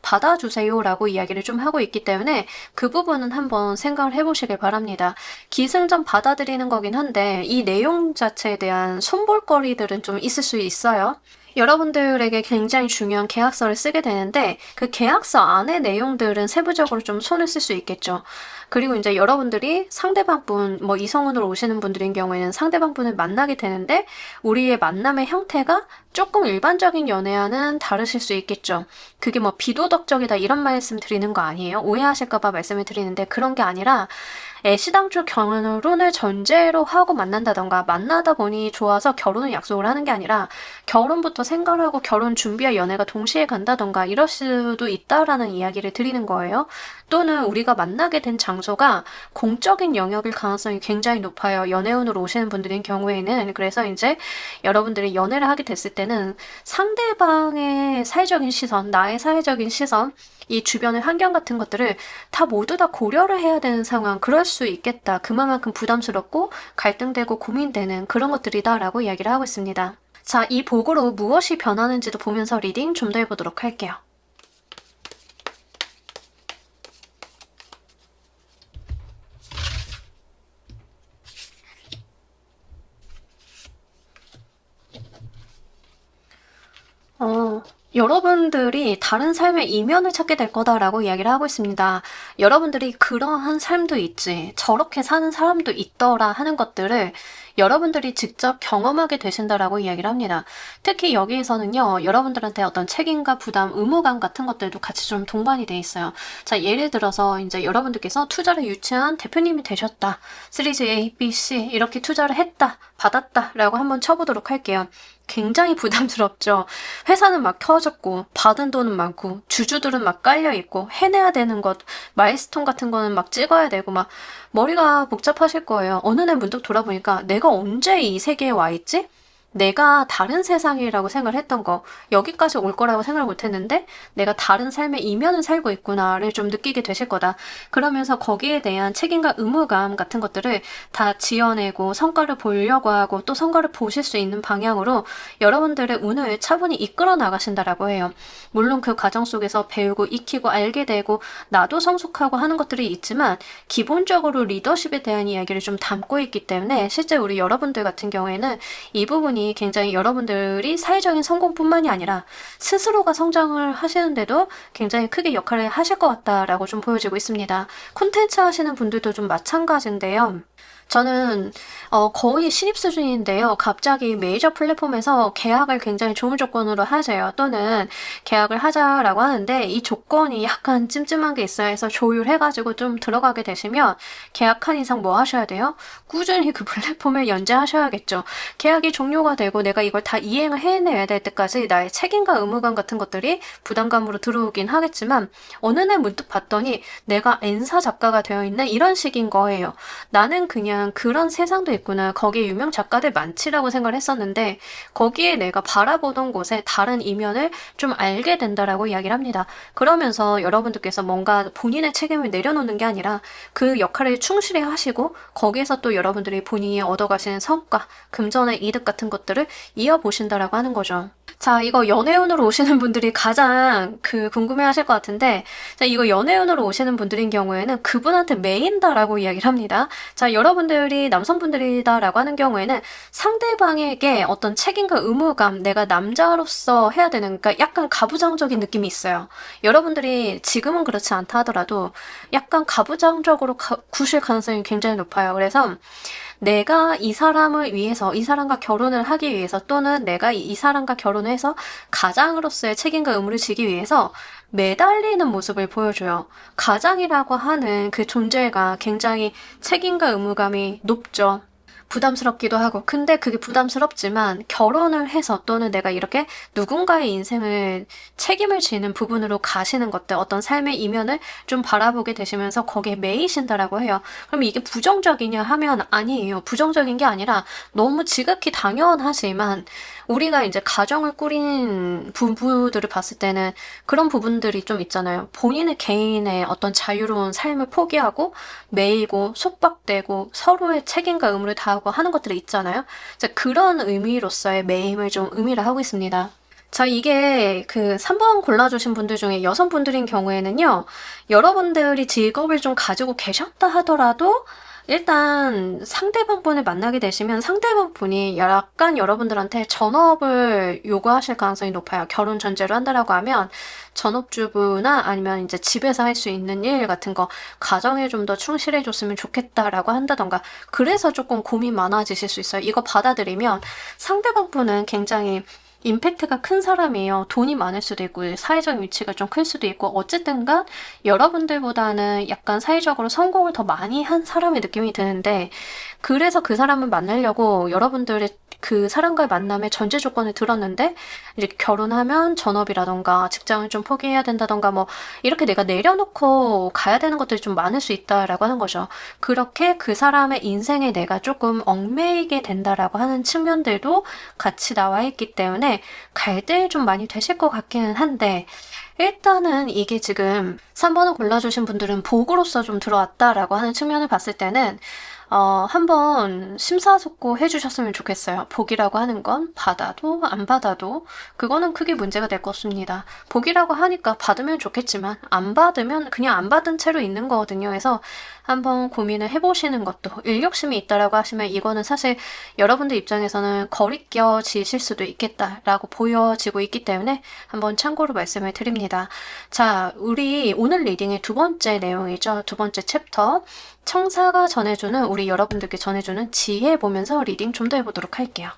받아주세요라고 이야기를 좀 하고 있기 때문에 그 부분은 한번 생각을 해보시길 바랍니다. 기승전 받아들이는 거긴 한데 이 내용 자체에 대한 손볼거리들은 좀 있을 수 있어요. 여러분들에게 굉장히 중요한 계약서를 쓰게 되는데 그 계약서 안의 내용들은 세부적으로 좀 손을 쓸 수 있겠죠. 그리고 이제 여러분들이 상대방 분, 뭐 이성운으로 오시는 분들인 경우에는 상대방 분을 만나게 되는데 우리의 만남의 형태가 조금 일반적인 연애와는 다르실 수 있겠죠. 그게 뭐 비도덕적이다 이런 말씀 드리는 거 아니에요. 오해하실까봐 말씀을 드리는데 그런 게 아니라 애시당초 결혼을 전제로 하고 만난다던가 만나다 보니 좋아서 결혼을 약속을 하는 게 아니라 결혼부터 생각하고 결혼 준비와 연애가 동시에 간다던가 이럴 수도 있다라는 이야기를 드리는 거예요. 또는 우리가 만나게 된 장소가 공적인 영역일 가능성이 굉장히 높아요. 연애운으로 오시는 분들인 경우에는. 그래서 이제 여러분들이 연애를 하게 됐을 때는 상대방의 사회적인 시선, 나의 사회적인 시선, 이 주변의 환경 같은 것들을 다 모두 다 고려를 해야 되는 상황, 그럴 수 있겠다. 그만큼 부담스럽고 갈등되고 고민되는 그런 것들이다라고 이야기를 하고 있습니다. 자, 이 복으로 무엇이 변하는지도 보면서 리딩 좀 더 해보도록 할게요. 여러분들이 다른 삶의 이면을 찾게 될 거다라고 이야기를 하고 있습니다. 여러분들이 그러한 삶도 있지, 저렇게 사는 사람도 있더라 하는 것들을 여러분들이 직접 경험하게 되신다라고 이야기를 합니다. 특히 여기에서는요, 여러분들한테 어떤 책임과 부담, 의무감 같은 것들도 같이 좀 동반이 돼 있어요. 자, 예를 들어서 이제 여러분들께서 투자를 유치한 대표님이 되셨다. 시리즈 A, B, C 이렇게 투자를 했다, 받았다 라고 한번 쳐보도록 할게요. 굉장히 부담스럽죠. 회사는 막 켜졌고, 받은 돈은 많고, 주주들은 막 깔려있고, 해내야 되는 것, 마일스톤 같은 거는 막 찍어야 되고, 막 머리가 복잡하실 거예요. 어느 날 문득 돌아보니까 내가 언제 이 세계에 와 있지? 내가 다른 세상이라고 생각을 했던 거, 여기까지 올 거라고 생각을 못 했는데 내가 다른 삶의 이면을 살고 있구나를 좀 느끼게 되실 거다. 그러면서 거기에 대한 책임과 의무감 같은 것들을 다 지어내고 성과를 보려고 하고 또 성과를 보실 수 있는 방향으로 여러분들의 운을 차분히 이끌어 나가신다라고 해요. 물론 그 과정 속에서 배우고 익히고 알게 되고 나도 성숙하고 하는 것들이 있지만 기본적으로 리더십에 대한 이야기를 좀 담고 있기 때문에 실제 우리 여러분들 같은 경우에는 이 부분이 굉장히 여러분들이 사회적인 성공뿐만이 아니라 스스로가 성장을 하시는데도 굉장히 크게 역할을 하실 것 같다라고 좀 보여지고 있습니다. 콘텐츠 하시는 분들도 좀 마찬가지인데요. 저는 거의 신입 수준인데요. 갑자기 메이저 플랫폼에서 계약을 굉장히 좋은 조건으로 하세요. 또는 계약을 하자라고 하는데 이 조건이 약간 찜찜한 게 있어야 해서 조율해가지고 좀 들어가게 되시면 계약한 이상 뭐 하셔야 돼요? 꾸준히 그 플랫폼을 연재하셔야겠죠. 계약이 종료가 되고 내가 이걸 다 이행을 해내야 될 때까지 나의 책임과 의무감 같은 것들이 부담감으로 들어오긴 하겠지만 어느 날 문득 봤더니 내가 N사 작가가 되어 있는 이런 식인 거예요. 나는 그냥 그런 세상도 있구나. 거기에 유명 작가들 많지라고 생각을 했었는데 거기에 내가 바라보던 곳에 다른 이면을 좀 알게 된다라고 이야기를 합니다. 그러면서 여러분들께서 뭔가 본인의 책임을 내려놓는 게 아니라 그 역할을 충실히 하시고 거기에서 또 여러분들이 본인이 얻어가시는 성과, 금전의 이득 같은 것들을 이어보신다라고 하는 거죠. 자, 이거 연애운으로 오시는 분들이 가장 궁금해하실 것 같은데, 자, 이거 연애운으로 오시는 분들인 경우에는 그분한테 매인다라고 이야기를 합니다. 자, 여러분들이 남성분들이다라고 하는 경우에는 상대방에게 어떤 책임과 의무감, 내가 남자로서 해야 되는, 그러니까 약간 가부장적인 느낌이 있어요. 여러분들이 지금은 그렇지 않다 하더라도 약간 가부장적으로 구실 가능성이 굉장히 높아요. 그래서 내가 이 사람을 위해서, 이 사람과 결혼을 하기 위해서 또는 내가 이 사람과 결혼을 해서 가장으로서의 책임과 의무를 지기 위해서 매달리는 모습을 보여줘요. 가장이라고 하는 그 존재가 굉장히 책임과 의무감이 높죠. 부담스럽기도 하고 근데 그게 부담스럽지만 결혼을 해서 또는 내가 이렇게 누군가의 인생을 책임을 지는 부분으로 가시는 것들 어떤 삶의 이면을 좀 바라보게 되시면서 거기에 매이신다라고 해요. 그럼 이게 부정적이냐 하면 아니에요. 부정적인 게 아니라 너무 지극히 당연하지만 우리가 이제 가정을 꾸리는 부부들을 봤을 때는 그런 부분들이 좀 있잖아요. 본인의 개인의 어떤 자유로운 삶을 포기하고 매이고 속박되고 서로의 책임과 의무를 다하고 하는 것들이 있잖아요. 그런 의미로서의 매임을 좀 의미를 하고 있습니다. 자, 이게 3번 골라주신 분들 중에 여성분들인 경우에는요, 여러분들이 직업을 좀 가지고 계셨다 하더라도 일단 상대방분을 만나게 되시면 상대방분이 약간 여러분들한테 전업을 요구하실 가능성이 높아요. 결혼 전제로 한다라고 하면 전업주부나 아니면 이제 집에서 할 수 있는 일 같은 거 가정에 좀 더 충실해줬으면 좋겠다라고 한다던가 그래서 조금 고민 많아지실 수 있어요. 이거 받아들이면 상대방분은 굉장히 임팩트가 큰 사람이에요. 돈이 많을 수도 있고 사회적 위치가 좀 클 수도 있고 어쨌든간 여러분들보다는 약간 사회적으로 성공을 더 많이 한 사람의 느낌이 드는데 그래서 그 사람을 만나려고 여러분들의 그 사람과의 만남의 전제 조건을 들었는데 이제 결혼하면 전업이라던가 직장을 좀 포기해야 된다던가 뭐 이렇게 내가 내려놓고 가야 되는 것들이 좀 많을 수 있다라고 하는 거죠. 그렇게 그 사람의 인생에 내가 조금 얽매이게 된다라고 하는 측면들도 같이 나와 있기 때문에 갈등이 좀 많이 되실 것 같기는 한데 일단은 이게 지금 3번을 골라주신 분들은 복으로서 좀 들어왔다라고 하는 측면을 봤을 때는 한번 심사숙고 해주셨으면 좋겠어요. 복이라고 하는 건 받아도 안 받아도 그거는 크게 문제가 될 것 같습니다. 복이라고 하니까 받으면 좋겠지만 안 받으면 그냥 안 받은 채로 있는 거거든요. 그래서 한번 고민을 해보시는 것도, 일 욕심이 있다라고 하시면 이거는 사실 여러분들 입장에서는 거리껴지실 수도 있겠다라고 보여지고 있기 때문에 한번 참고로 말씀을 드립니다. 자, 우리 오늘 리딩의 두 번째 내용이죠. 두 번째 챕터. 청사가 전해주는, 우리 여러분들께 전해주는 지혜 보면서 리딩 좀 더 해보도록 할게요.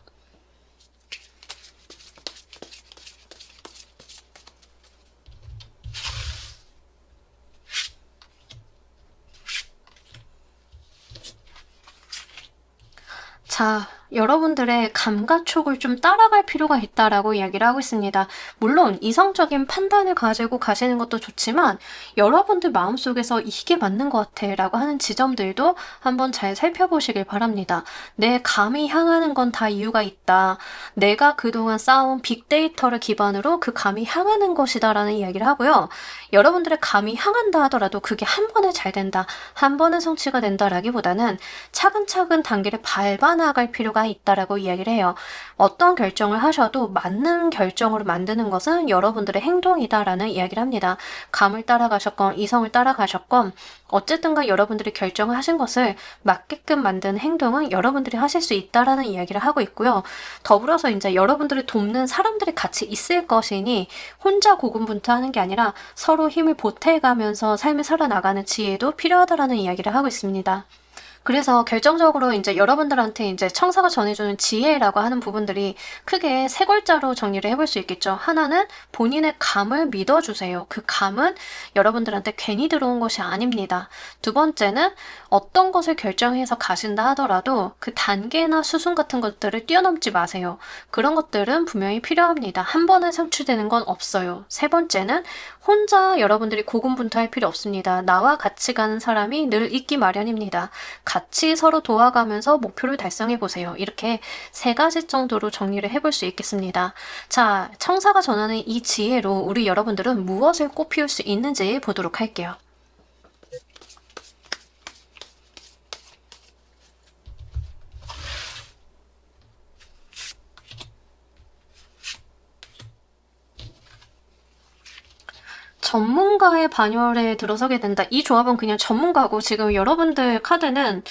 자, 여러분들의 감각촉을 좀 따라갈 필요가 있다라고 이야기를 하고 있습니다. 물론 이성적인 판단을 가지고 가시는 것도 좋지만 여러분들 마음속에서 이게 맞는 것 같아 라고 하는 지점들도 한번 잘 살펴보시길 바랍니다. 내 감이 향하는 건 다 이유가 있다. 내가 그동안 쌓아온 빅데이터를 기반으로 그 감이 향하는 것이다 라는 이야기를 하고요. 여러분들의 감이 향한다 하더라도 그게 한 번에 잘 된다, 한 번에 성취가 된다라기보다는 차근차근 단계를 밟아 나갈 필요가 있다라고 이야기를 해요. 어떤 결정을 하셔도 맞는 결정으로 만드는 것은 여러분들의 행동이다라는 이야기를 합니다. 감을 따라가셨건 이성을 따라가셨건 어쨌든가 여러분들이 결정을 하신 것을 맞게끔 만드는 행동은 여러분들이 하실 수 있다라는 이야기를 하고 있고요. 더불어서 이제 여러분들을 돕는 사람들이 같이 있을 것이니 혼자 고군분투하는 게 아니라 서로 힘을 보태가면서 삶을 살아나가는 지혜도 필요하다라는 이야기를 하고 있습니다. 그래서 결정적으로 이제 여러분들한테 이제 청사가 전해주는 지혜라고 하는 부분들이 크게 세 글자로 정리를 해볼 수 있겠죠. 하나는 본인의 감을 믿어주세요. 그 감은 여러분들한테 괜히 들어온 것이 아닙니다. 두 번째는 어떤 것을 결정해서 가신다 하더라도 그 단계나 수순 같은 것들을 뛰어넘지 마세요. 그런 것들은 분명히 필요합니다. 한 번에 성취되는 건 없어요. 세 번째는 혼자 여러분들이 고군분투할 필요 없습니다. 나와 같이 가는 사람이 늘 있기 마련입니다. 같이 서로 도와가면서 목표를 달성해 보세요. 이렇게 세 가지 정도로 정리를 해볼 수 있겠습니다. 자, 청사가 전하는 이 지혜로 우리 여러분들은 무엇을 꽃피울 수 있는지 보도록 할게요. 전문가의 반열에 들어서게 된다. 이 조합은 그냥 전문가고 지금 여러분들 카드는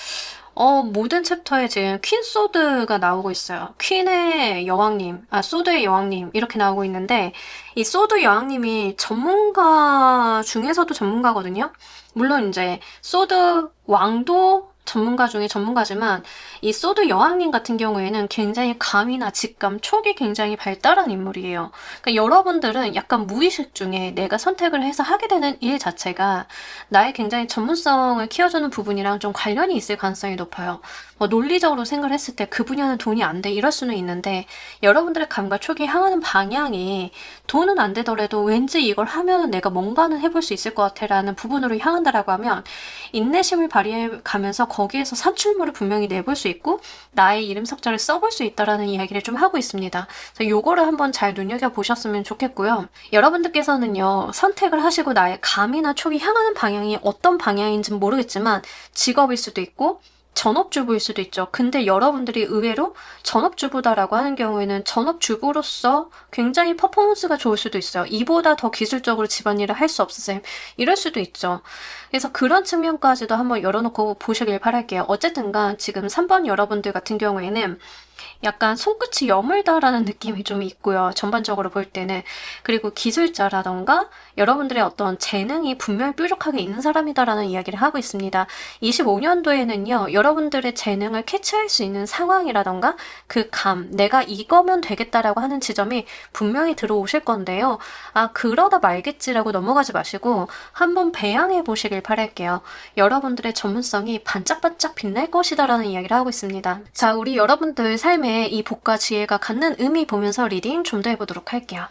모든 챕터에 지금 퀸 소드가 나오고 있어요. 퀸의 여왕님, 소드의 여왕님 이렇게 나오고 있는데 이 소드 여왕님이 전문가 중에서도 전문가거든요. 물론 이제 소드 왕도 전문가 중에 전문가지만 이 소드 여왕님 같은 경우에는 굉장히 감이나 직감, 촉이 굉장히 발달한 인물이에요. 그러니까 여러분들은 약간 무의식 중에 내가 선택을 해서 하게 되는 일 자체가 나의 굉장히 전문성을 키워주는 부분이랑 좀 관련이 있을 가능성이 높아요. 논리적으로 생각을 했을 때 그 분야는 돈이 안 돼 이럴 수는 있는데 여러분들의 감과 촉이 향하는 방향이 돈은 안 되더라도 왠지 이걸 하면 내가 뭔가는 해볼 수 있을 것 같아 라는 부분으로 향한다라고 하면 인내심을 발휘해 가면서 거기에서 산출물을 분명히 내볼 수 있고 나의 이름 석자를 써볼 수 있다라는 이야기를 좀 하고 있습니다. 그래서 요거를 한번 잘 눈여겨보셨으면 좋겠고요. 여러분들께서는요, 선택을 하시고 나의 감이나 촉이 향하는 방향이 어떤 방향인지는 모르겠지만 직업일 수도 있고 전업주부일 수도 있죠. 근데 여러분들이 의외로 전업주부다라고 하는 경우에는 전업주부로서 굉장히 퍼포먼스가 좋을 수도 있어요. 이보다 더 기술적으로 집안일을 할 수 없으세요. 이럴 수도 있죠. 그래서 그런 측면까지도 한번 열어놓고 보시길 바랄게요. 어쨌든간 지금 3번 여러분들 같은 경우에는 약간 손끝이 여물다라는 느낌이 좀 있고요. 전반적으로 볼 때는. 그리고 기술자라던가 여러분들의 어떤 재능이 분명히 뾰족하게 있는 사람이다라는 이야기를 하고 있습니다. 25년도에는요. 여러분들의 재능을 캐치할 수 있는 상황이라던가 그 감, 내가 이거면 되겠다라고 하는 지점이 분명히 들어오실 건데요. 그러다 말겠지라고 넘어가지 마시고 한번 배양해 보시길 바랄게요. 여러분들의 전문성이 반짝반짝 빛날 것이다라는 이야기를 하고 있습니다. 자, 우리 여러분들 삶에 이 복과 지혜가 갖는 의미 보면서 리딩 좀 더 해보도록 할게요.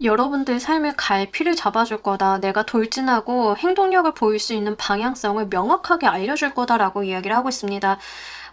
여러분들 삶의 갈피를 잡아줄 거다. 내가 돌진하고 행동력을 보일 수 있는 방향성을 명확하게 알려줄 거다라고 이야기를 하고 있습니다.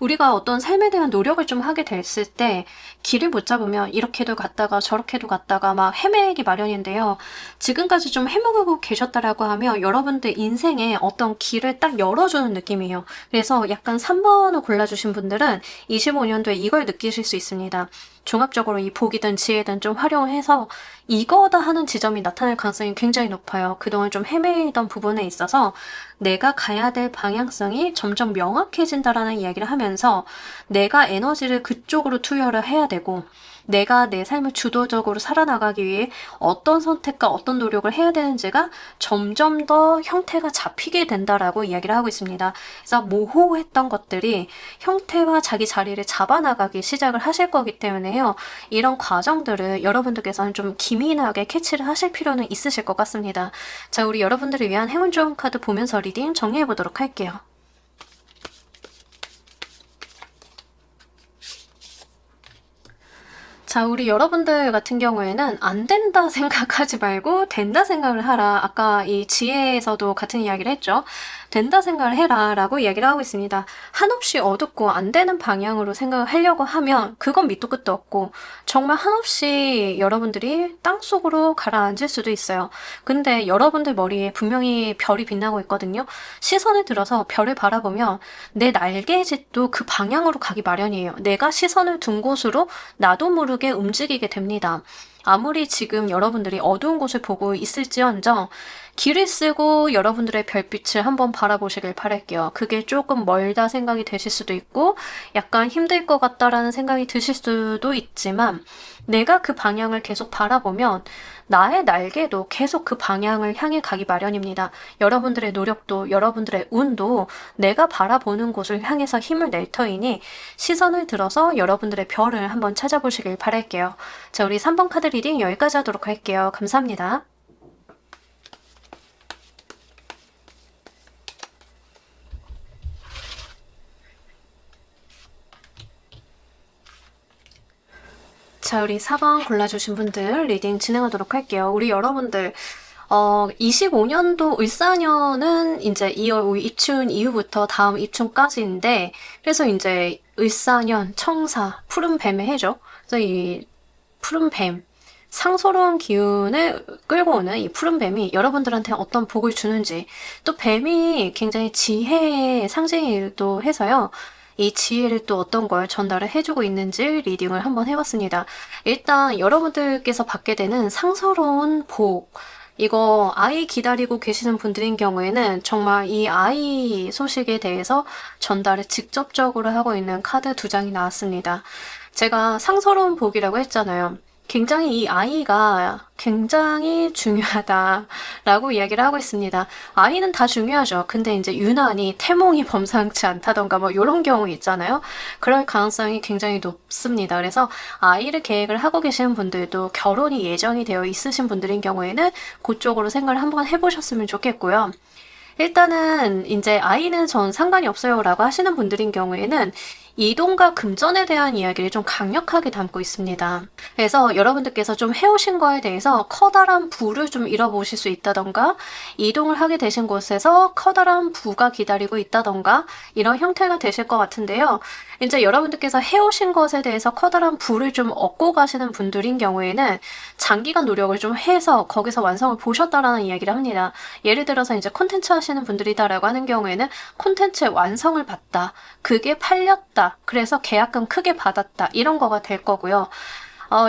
우리가 어떤 삶에 대한 노력을 좀 하게 됐을 때 길을 못 잡으면 이렇게도 갔다가 저렇게도 갔다가 막 헤매기 마련인데요. 지금까지 좀 헤매고 계셨다라고 하면 여러분들 인생에 어떤 길을 딱 열어주는 느낌이에요. 그래서 약간 3번을 골라주신 분들은 25년도에 이걸 느끼실 수 있습니다. 종합적으로 이 복이든 지혜든 좀 활용해서 이거다 하는 지점이 나타날 가능성이 굉장히 높아요. 그동안 좀 헤매던 부분에 있어서 내가 가야 될 방향성이 점점 명확해진다라는 이야기를 하면서 내가 에너지를 그쪽으로 투여를 해야 되고 내가 내 삶을 주도적으로 살아나가기 위해 어떤 선택과 어떤 노력을 해야 되는지가 점점 더 형태가 잡히게 된다라고 이야기를 하고 있습니다. 그래서 모호했던 것들이 형태와 자기 자리를 잡아나가기 시작을 하실 거기 때문에요. 이런 과정들을 여러분들께서는 좀 기민하게 캐치를 하실 필요는 있으실 것 같습니다. 자, 우리 여러분들을 위한 행운 좋은 카드 보면서 리딩 정리해 보도록 할게요. 자, 우리 여러분들 같은 경우에는 안 된다 생각하지 말고 된다 생각을 하라. 아까 이 지혜에서도 같은 이야기를 했죠. 된다 생각을 해라 라고 이야기를 하고 있습니다. 한없이 어둡고 안 되는 방향으로 생각을 하려고 하면 그건 밑도 끝도 없고 정말 한없이 여러분들이 땅속으로 가라앉을 수도 있어요. 근데 여러분들 머리에 분명히 별이 빛나고 있거든요. 시선을 들어서 별을 바라보면 내 날개짓도 그 방향으로 가기 마련이에요. 내가 시선을 둔 곳으로 나도 모르게 움직이게 됩니다. 아무리 지금 여러분들이 어두운 곳을 보고 있을지언정 길을 쓰고 여러분들의 별빛을 한번 바라보시길 바랄게요. 그게 조금 멀다 생각이 되실 수도 있고 약간 힘들 것 같다라는 생각이 드실 수도 있지만 내가 그 방향을 계속 바라보면 나의 날개도 계속 그 방향을 향해 가기 마련입니다. 여러분들의 노력도 여러분들의 운도 내가 바라보는 곳을 향해서 힘을 낼 터이니 시선을 들어서 여러분들의 별을 한번 찾아보시길 바랄게요. 자, 우리 3번 카드 리딩 여기까지 하도록 할게요. 감사합니다. 자, 우리 4번 골라주신 분들 리딩 진행하도록 할게요. 우리 여러분들 25년도 을사년은 이제 2월 입춘 이후부터 다음 입춘까지인데 그래서 이제 을사년, 청사, 푸른 뱀의 해죠. 그래서 이 푸른 뱀 상소로운 기운을 끌고 오는 이 푸른 뱀이 여러분들한테 어떤 복을 주는지 또 뱀이 굉장히 지혜의 상징이기도 해서요. 이 지혜를 또 어떤 걸 전달을 해주고 있는지 리딩을 한번 해봤습니다. 일단 여러분들께서 받게 되는 상서로운 복 이거 아이 기다리고 계시는 분들인 경우에는 정말 이 아이 소식에 대해서 전달을 직접적으로 하고 있는 카드 2장이 나왔습니다. 제가 상서로운 복이라고 했잖아요. 굉장히 이 아이가 굉장히 중요하다라고 이야기를 하고 있습니다. 아이는 다 중요하죠. 근데 이제 유난히 태몽이 범상치 않다던가 뭐 이런 경우 있잖아요. 그럴 가능성이 굉장히 높습니다. 그래서 아이를 계획을 하고 계시는 분들도 결혼이 예정이 되어 있으신 분들인 경우에는 그쪽으로 생각을 한번 해보셨으면 좋겠고요. 일단은 이제 아이는 전 상관이 없어요 라고 하시는 분들인 경우에는 이동과 금전에 대한 이야기를 좀 강력하게 담고 있습니다. 그래서 여러분들께서 좀 해오신 거에 대해서 커다란 부를 좀 잃어보실 수 있다던가 이동을 하게 되신 곳에서 커다란 부가 기다리고 있다던가 이런 형태가 되실 것 같은데요. 이제 여러분들께서 해오신 것에 대해서 커다란 부를 좀 얻고 가시는 분들인 경우에는 장기간 노력을 좀 해서 거기서 완성을 보셨다라는 이야기를 합니다. 예를 들어서 이제 콘텐츠 하시는 분들이다라고 하는 경우에는 콘텐츠의 완성을 봤다. 그게 팔렸다. 그래서 계약금 크게 받았다. 이런 거가 될 거고요.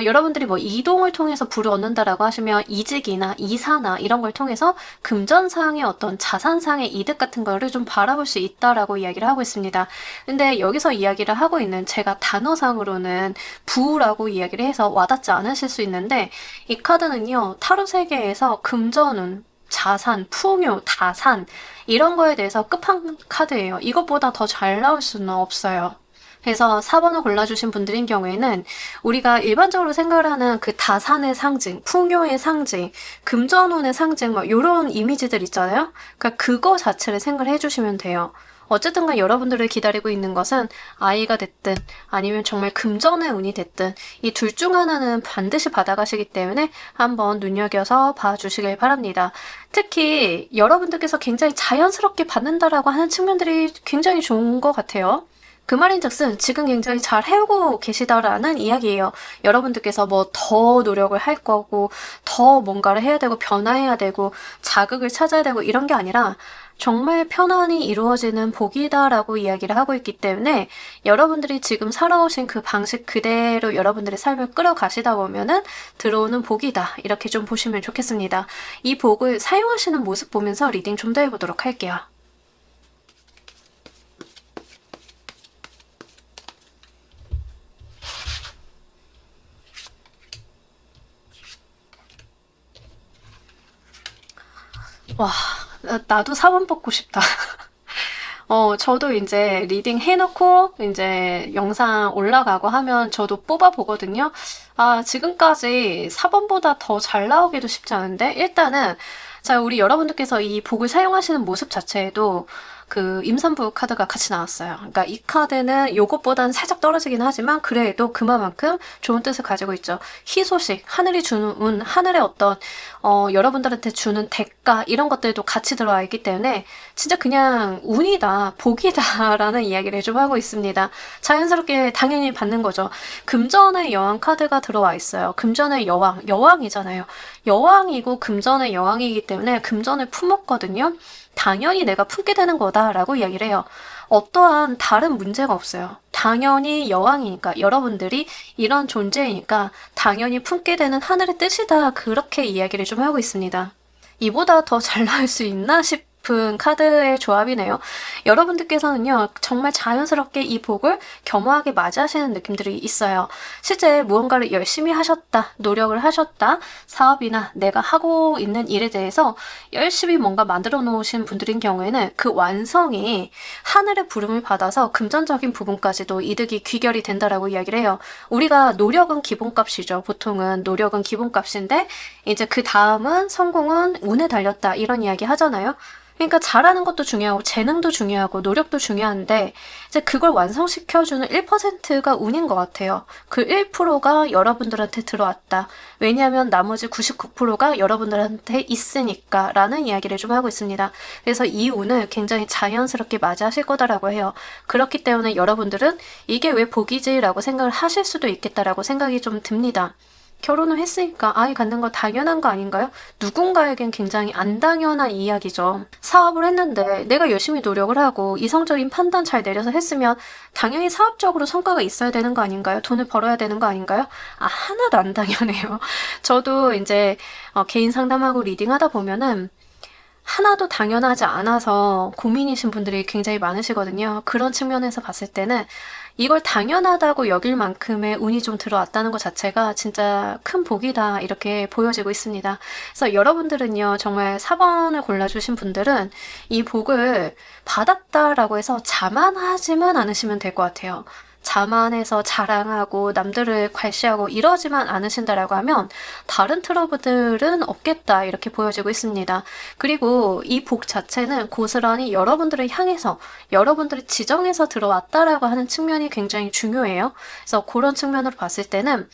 여러분들이 뭐 이동을 통해서 부를 얻는다라고 하시면 이직이나 이사나 이런 걸 통해서 금전상의 어떤 자산상의 이득 같은 거를 좀 바라볼 수 있다라고 이야기를 하고 있습니다. 근데 여기서 이야기를 하고 있는 제가 단어상으로는 부라고 이야기를 해서 와닿지 않으실 수 있는데 이 카드는요. 타로 세계에서 금전운, 자산, 풍요, 다산 이런 거에 대해서 끝판 카드예요. 이것보다 더 잘 나올 수는 없어요. 그래서 4번을 골라주신 분들인 경우에는 우리가 일반적으로 생각을 하는 그 다산의 상징, 풍요의 상징, 금전운의 상징 뭐 이런 이미지들 있잖아요. 그러니까 그거 자체를 생각을 해주시면 돼요. 어쨌든 간 여러분들을 기다리고 있는 것은 아이가 됐든 아니면 정말 금전의 운이 됐든 이 둘 중 하나는 반드시 받아가시기 때문에 한번 눈여겨서 봐주시길 바랍니다. 특히 여러분들께서 굉장히 자연스럽게 받는다라고 하는 측면들이 굉장히 좋은 것 같아요. 그 말인즉슨 지금 굉장히 잘 해오고 계시다라는 이야기예요. 여러분들께서 뭐 더 노력을 할 거고 더 뭔가를 해야 되고 변화해야 되고 자극을 찾아야 되고 이런 게 아니라 정말 편안히 이루어지는 복이다라고 이야기를 하고 있기 때문에 여러분들이 지금 살아오신 그 방식 그대로 여러분들의 삶을 끌어가시다 보면은 들어오는 복이다. 이렇게 좀 보시면 좋겠습니다. 이 복을 사용하시는 모습 보면서 리딩 좀 더 해보도록 할게요. 와, 나도 4번 뽑고 싶다. 저도 이제 리딩 해놓고 이제 영상 올라가고 하면 저도 뽑아보거든요. 아, 지금까지 4번보다 더 잘 나오기도 쉽지 않은데, 일단은, 자, 우리 여러분들께서 이 복을 사용하시는 모습 자체에도 그 임산부 카드가 같이 나왔어요. 그러니까 이 카드는 요것보다는 살짝 떨어지긴 하지만 그래도 그만큼 좋은 뜻을 가지고 있죠. 희소식, 하늘이 주는 운, 하늘의 어떤 여러분들한테 주는 대가 이런 것들도 같이 들어와 있기 때문에 진짜 그냥 운이다, 복이다라는 이야기를 좀 하고 있습니다. 자연스럽게 당연히 받는 거죠. 금전의 여왕 카드가 들어와 있어요. 금전의 여왕, 여왕이잖아요. 여왕이고 금전의 여왕이기 때문에 금전을 품었거든요. 당연히 내가 품게 되는 거다라고 이야기를 해요. 어떠한 다른 문제가 없어요. 당연히 여왕이니까 여러분들이 이런 존재이니까 당연히 품게 되는 하늘의 뜻이다. 그렇게 이야기를 좀 하고 있습니다. 이보다 더 잘 나올 수 있나 싶은 카드의 조합이네요. 여러분들께서는요, 정말 자연스럽게 이 복을 겸허하게 맞이하시는 느낌들이 있어요. 실제 무언가를 열심히 하셨다, 노력을 하셨다, 사업이나 내가 하고 있는 일에 대해서 열심히 뭔가 만들어 놓으신 분들인 경우에는 그 완성이 하늘의 부름을 받아서 금전적인 부분까지도 이득이 귀결이 된다라고 이야기를 해요. 우리가 노력은 기본값이죠. 보통은 노력은 기본값인데 이제 그 다음은 성공은 운에 달렸다 이런 이야기 하잖아요. 그러니까 잘하는 것도 중요하고 재능도 중요하고 노력도 중요한데 이제 그걸 완성시켜주는 1%가 운인 것 같아요. 그 1%가 여러분들한테 들어왔다. 왜냐하면 나머지 99%가 여러분들한테 있으니까 라는 이야기를 좀 하고 있습니다. 그래서 이 운을 굉장히 자연스럽게 맞이하실 거다라고 해요. 그렇기 때문에 여러분들은 이게 왜 복이지? 라고 생각을 하실 수도 있겠다라고 생각이 좀 듭니다. 결혼을 했으니까 아이 갖는 거 당연한 거 아닌가요? 누군가에겐 굉장히 안 당연한 이야기죠. 사업을 했는데 내가 열심히 노력을 하고 이성적인 판단 잘 내려서 했으면 당연히 사업적으로 성과가 있어야 되는 거 아닌가요? 돈을 벌어야 되는 거 아닌가요? 아, 하나도 안 당연해요. 저도 이제 개인 상담하고 리딩하다 보면은 하나도 당연하지 않아서 고민이신 분들이 굉장히 많으시거든요. 그런 측면에서 봤을 때는 이걸 당연하다고 여길 만큼의 운이 좀 들어왔다는 것 자체가 진짜 큰 복이다 이렇게 보여지고 있습니다. 그래서 여러분들은요 정말 4번을 골라주신 분들은 이 복을 받았다라고 해서 자만하지만 않으시면 될 것 같아요. 자만해서 자랑하고 남들을 괄시하고 이러지만 않으신다라고 하면 다른 트러블들은 없겠다 이렇게 보여지고 있습니다. 그리고 이 복 자체는 고스란히 여러분들을 향해서 여러분들이 지정해서 들어왔다라고 하는 측면이 굉장히 중요해요. 그래서 그런 측면으로 봤을 때는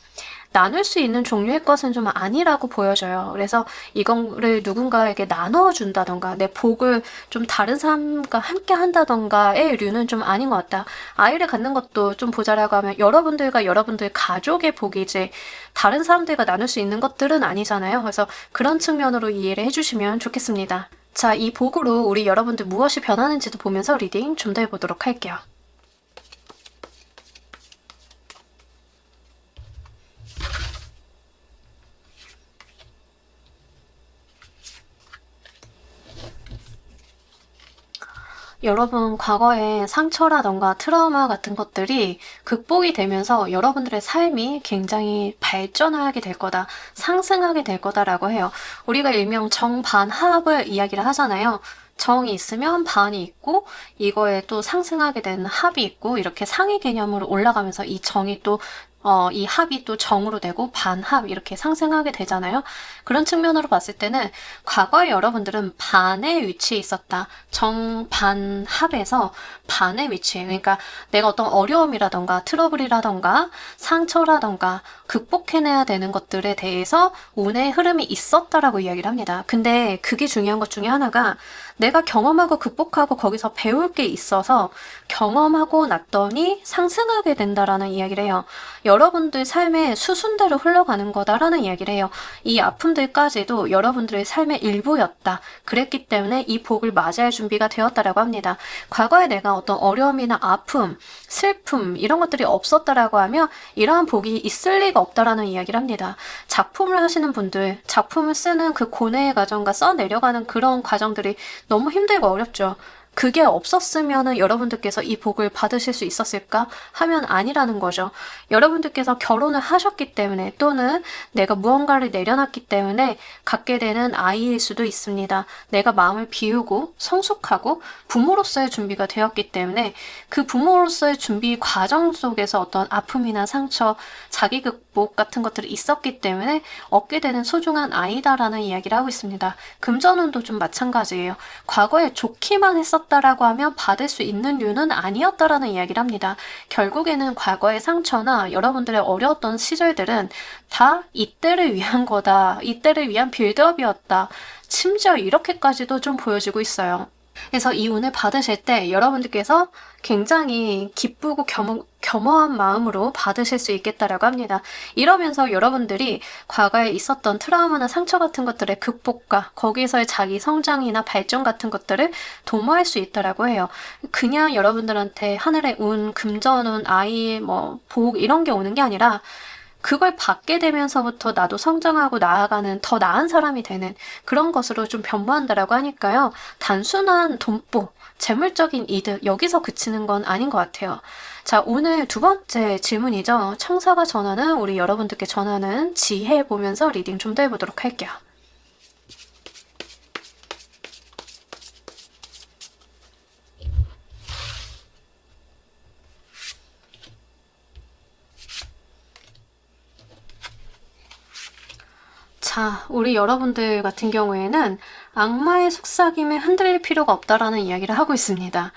나눌 수 있는 종류의 것은 좀 아니라고 보여져요. 그래서 이거를 누군가에게 나눠준다던가 내 복을 좀 다른 사람과 함께 한다던가의 류는 좀 아닌 것 같다. 아이를 갖는 것도 좀 보자라고 하면 여러분들과 여러분들 가족의 복이지 다른 사람들과 나눌 수 있는 것들은 아니잖아요. 그래서 그런 측면으로 이해를 해주시면 좋겠습니다. 자, 이 복으로 우리 여러분들 무엇이 변하는지도 보면서 리딩 좀 더 해보도록 할게요. 여러분, 과거의 상처라던가 트라우마 같은 것들이 극복이 되면서 여러분들의 삶이 굉장히 발전하게 될 거다, 상승하게 될 거다라고 해요. 우리가 일명 정반합을 이야기를 하잖아요. 정이 있으면 반이 있고 이거에 또 상승하게 되는 합이 있고 이렇게 상위 개념으로 올라가면서 이 정이 또 이 합이 또 정으로 되고 반합 이렇게 상승하게 되잖아요. 그런 측면으로 봤을 때는 과거에 여러분들은 반의 위치에 있었다. 정반합에서 반의 위치에 그러니까 내가 어떤 어려움이라던가 트러블이라던가 상처라던가 극복해내야 되는 것들에 대해서 운의 흐름이 있었다라고 이야기를 합니다. 근데 그게 중요한 것 중에 하나가 내가 경험하고 극복하고 거기서 배울 게 있어서 경험하고 났더니 상승하게 된다라는 이야기를 해요. 여러분들 삶의 수순대로 흘러가는 거다라는 이야기를 해요. 이 아픔들까지도 여러분들의 삶의 일부였다. 그랬기 때문에 이 복을 맞이할 준비가 되었다라고 합니다. 과거에 내가 어떤 어려움이나 아픔, 슬픔 이런 것들이 없었다라고 하면 이러한 복이 있을 리가 없다라는 이야기를 합니다. 작품을 하시는 분들, 작품을 쓰는 그 고뇌의 과정과 써내려가는 그런 과정들이 너무 힘들고 어렵죠. 그게 없었으면 여러분들께서 이 복을 받으실 수 있었을까 하면 아니라는 거죠. 여러분들께서 결혼을 하셨기 때문에 또는 내가 무언가를 내려놨기 때문에 갖게 되는 아이일 수도 있습니다. 내가 마음을 비우고 성숙하고 부모로서의 준비가 되었기 때문에 그 부모로서의 준비 과정 속에서 어떤 아픔이나 상처, 자기 극복 같은 것들이 있었기 때문에 얻게 되는 소중한 아이다라는 이야기를 하고 있습니다. 금전운도 좀 마찬가지예요. 과거에 좋기만 했었다라고 하면 받을 수 있는 류는 아니었다라는 이야기를 합니다. 결국에는 과거의 상처나 여러분들의 어려웠던 시절들은 다 이때를 위한 거다. 이때를 위한 빌드업이었다. 심지어 이렇게까지도 좀 보여지고 있어요. 그래서 이 운을 받으실 때 여러분들께서 굉장히 기쁘고 겸허한 마음으로 받으실 수 있겠다라고 합니다. 이러면서 여러분들이 과거에 있었던 트라우마나 상처 같은 것들의 극복과 거기서의 자기 성장이나 발전 같은 것들을 도모할 수 있다라고 해요. 그냥 여러분들한테 하늘의 운, 금전운, 아이, 복 이런 게 오는 게 아니라 그걸 받게 되면서부터 나도 성장하고 나아가는 더 나은 사람이 되는 그런 것으로 좀 변모한다라고 하니까요. 단순한 돈복, 재물적인 이득 여기서 그치는 건 아닌 것 같아요. 자, 오늘 두 번째 질문이죠. 청사가 전하는 우리 여러분들께 전하는 지혜 보면서 리딩 좀 더 해보도록 할게요. 자, 우리 여러분들 같은 경우에는 악마의 속삭임에 흔들릴 필요가 없다라는 이야기를 하고 있습니다.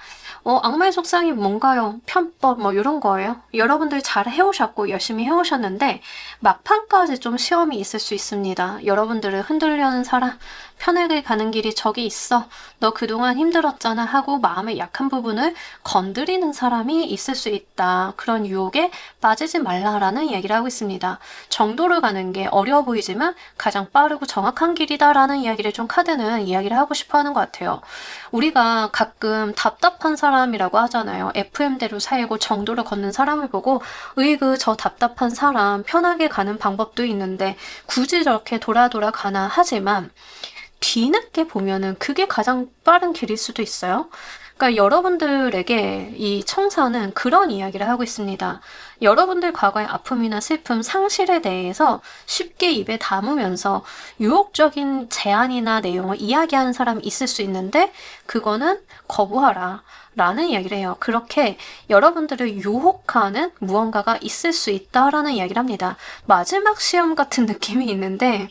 악마의 속삭임이 뭔가요? 편법 이런 거예요. 여러분들 잘 해오셨고 열심히 해오셨는데 막판까지 좀 시험이 있을 수 있습니다. 여러분들을 흔들려는 사람, 편하게 가는 길이 저기 있어. 너 그동안 힘들었잖아 하고 마음의 약한 부분을 건드리는 사람이 있을 수 있다. 그런 유혹에 빠지지 말라라는 이야기를 하고 있습니다. 정도를 가는 게 어려워 보이지만 가장 빠르고 정확한 길이다라는 이야기를 좀 카드는 이야기를 하고 싶어 하는 것 같아요. 우리가 가끔 답답한 사람이라고 하잖아요. FM대로 살고 정도를 걷는 사람을 보고 으이그 저 답답한 사람 편하게 가는 방법도 있는데 굳이 저렇게 돌아 가나 하지만 뒤늦게 보면은 그게 가장 빠른 길일 수도 있어요. 그러니까 여러분들에게 이 청사는 그런 이야기를 하고 있습니다. 여러분들 과거의 아픔이나 슬픔, 상실에 대해서 쉽게 입에 담으면서 유혹적인 제안이나 내용을 이야기하는 사람이 있을 수 있는데 그거는 거부하라 라는 이야기를 해요. 그렇게 여러분들을 유혹하는 무언가가 있을 수 있다라는 이야기를 합니다. 마지막 시험 같은 느낌이 있는데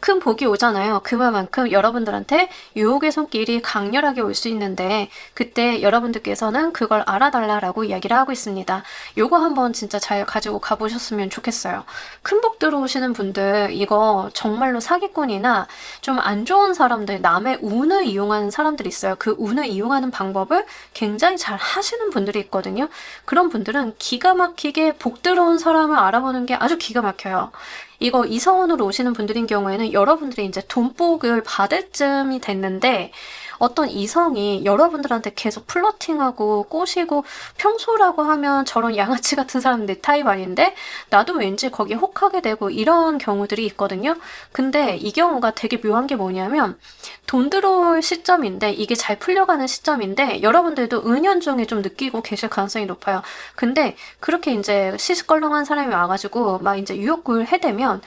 큰 복이 오잖아요. 그만큼 여러분들한테 유혹의 손길이 강렬하게 올 수 있는데 그때 여러분들께서는 그걸 알아달라라고 이야기를 하고 있습니다. 요거 한번 진짜 잘 가지고 가보셨으면 좋겠어요. 큰 복 들어오시는 분들 이거 정말로 사기꾼이나 좀 안 좋은 사람들, 남의 운을 이용하는 사람들이 있어요. 그 운을 이용하는 방법을 굉장히 잘 하시는 분들이 있거든요. 그런 분들은 기가 막히게 복 들어온 사람을 알아보는 게 아주 기가 막혀요. 이거 이성운으로 오시는 분들인 경우에는 여러분들이 이제 돈복을 받을 쯤이 됐는데 어떤 이성이 여러분들한테 계속 플러팅하고 꼬시고 평소라고 하면 저런 양아치 같은 사람 내 타입 아닌데 나도 왠지 거기에 혹하게 되고 이런 경우들이 있거든요. 근데 이 경우가 되게 묘한 게 뭐냐면 돈 들어올 시점인데 이게 잘 풀려가는 시점인데 여러분들도 은연중에 좀 느끼고 계실 가능성이 높아요. 근데 그렇게 이제 시시껄렁한 사람이 와가지고 막 이제 유혹을 해대면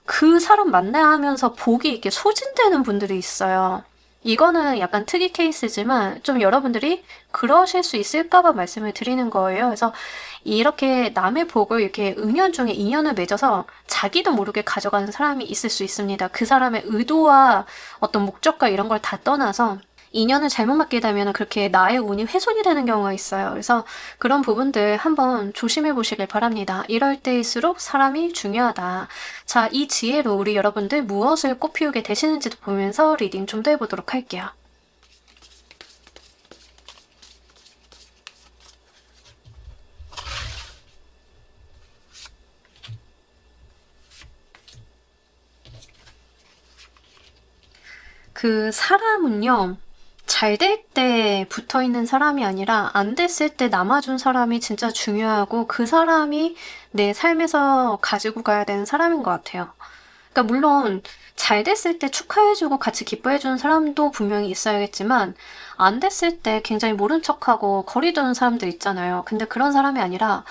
그 사람 만나야 하면서 복이 이렇게 소진되는 분들이 있어요. 이거는 약간 특이 케이스지만 좀 여러분들이 그러실 수 있을까봐 말씀을 드리는 거예요. 그래서 이렇게 남의 복을 이렇게 은연중에 인연을 맺어서 자기도 모르게 가져가는 사람이 있을 수 있습니다. 그 사람의 의도와 어떤 목적과 이런 걸 다 떠나서 인연을 잘못 맞게 되면 그렇게 나의 운이 훼손이 되는 경우가 있어요. 그래서 그런 부분들 한번 조심해 보시길 바랍니다. 이럴 때일수록 사람이 중요하다. 자, 이 지혜로 우리 여러분들 무엇을 꽃피우게 되시는지도 보면서 리딩 좀 더 해보도록 할게요. 그 사람은요, 잘 될 때 붙어 있는 사람이 아니라 안 됐을 때 남아준 사람이 진짜 중요하고 그 사람이 내 삶에서 가지고 가야 되는 사람인 것 같아요. 그러니까 물론 잘 됐을 때 축하해주고 같이 기뻐해주는 사람도 분명히 있어야겠지만 안 됐을 때 굉장히 모른 척하고 거리 두는 사람들 있잖아요. 근데 그런 사람이 아니라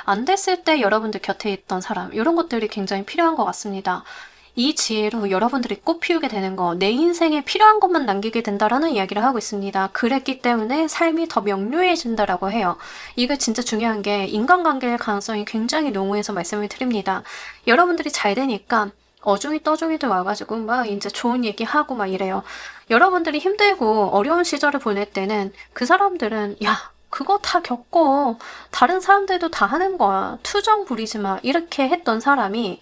안 됐을 때 여러분들 곁에 있던 사람, 이런 것들이 굉장히 필요한 것 같습니다. 이 지혜로 여러분들이 꽃 피우게 되는 거, 내 인생에 필요한 것만 남기게 된다라는 이야기를 하고 있습니다. 그랬기 때문에 삶이 더 명료해진다라고 해요. 이거 진짜 중요한 게 인간관계의 가능성이 굉장히 농후해서 말씀을 드립니다. 여러분들이 잘 되니까 어중이 떠중이들 와가지고 막 이제 좋은 얘기하고 막 이래요. 여러분들이 힘들고 어려운 시절을 보낼 때는 그 사람들은 야, 그거 다 겪고 다른 사람들도 다 하는 거야. 투정 부리지 마. 이렇게 했던 사람이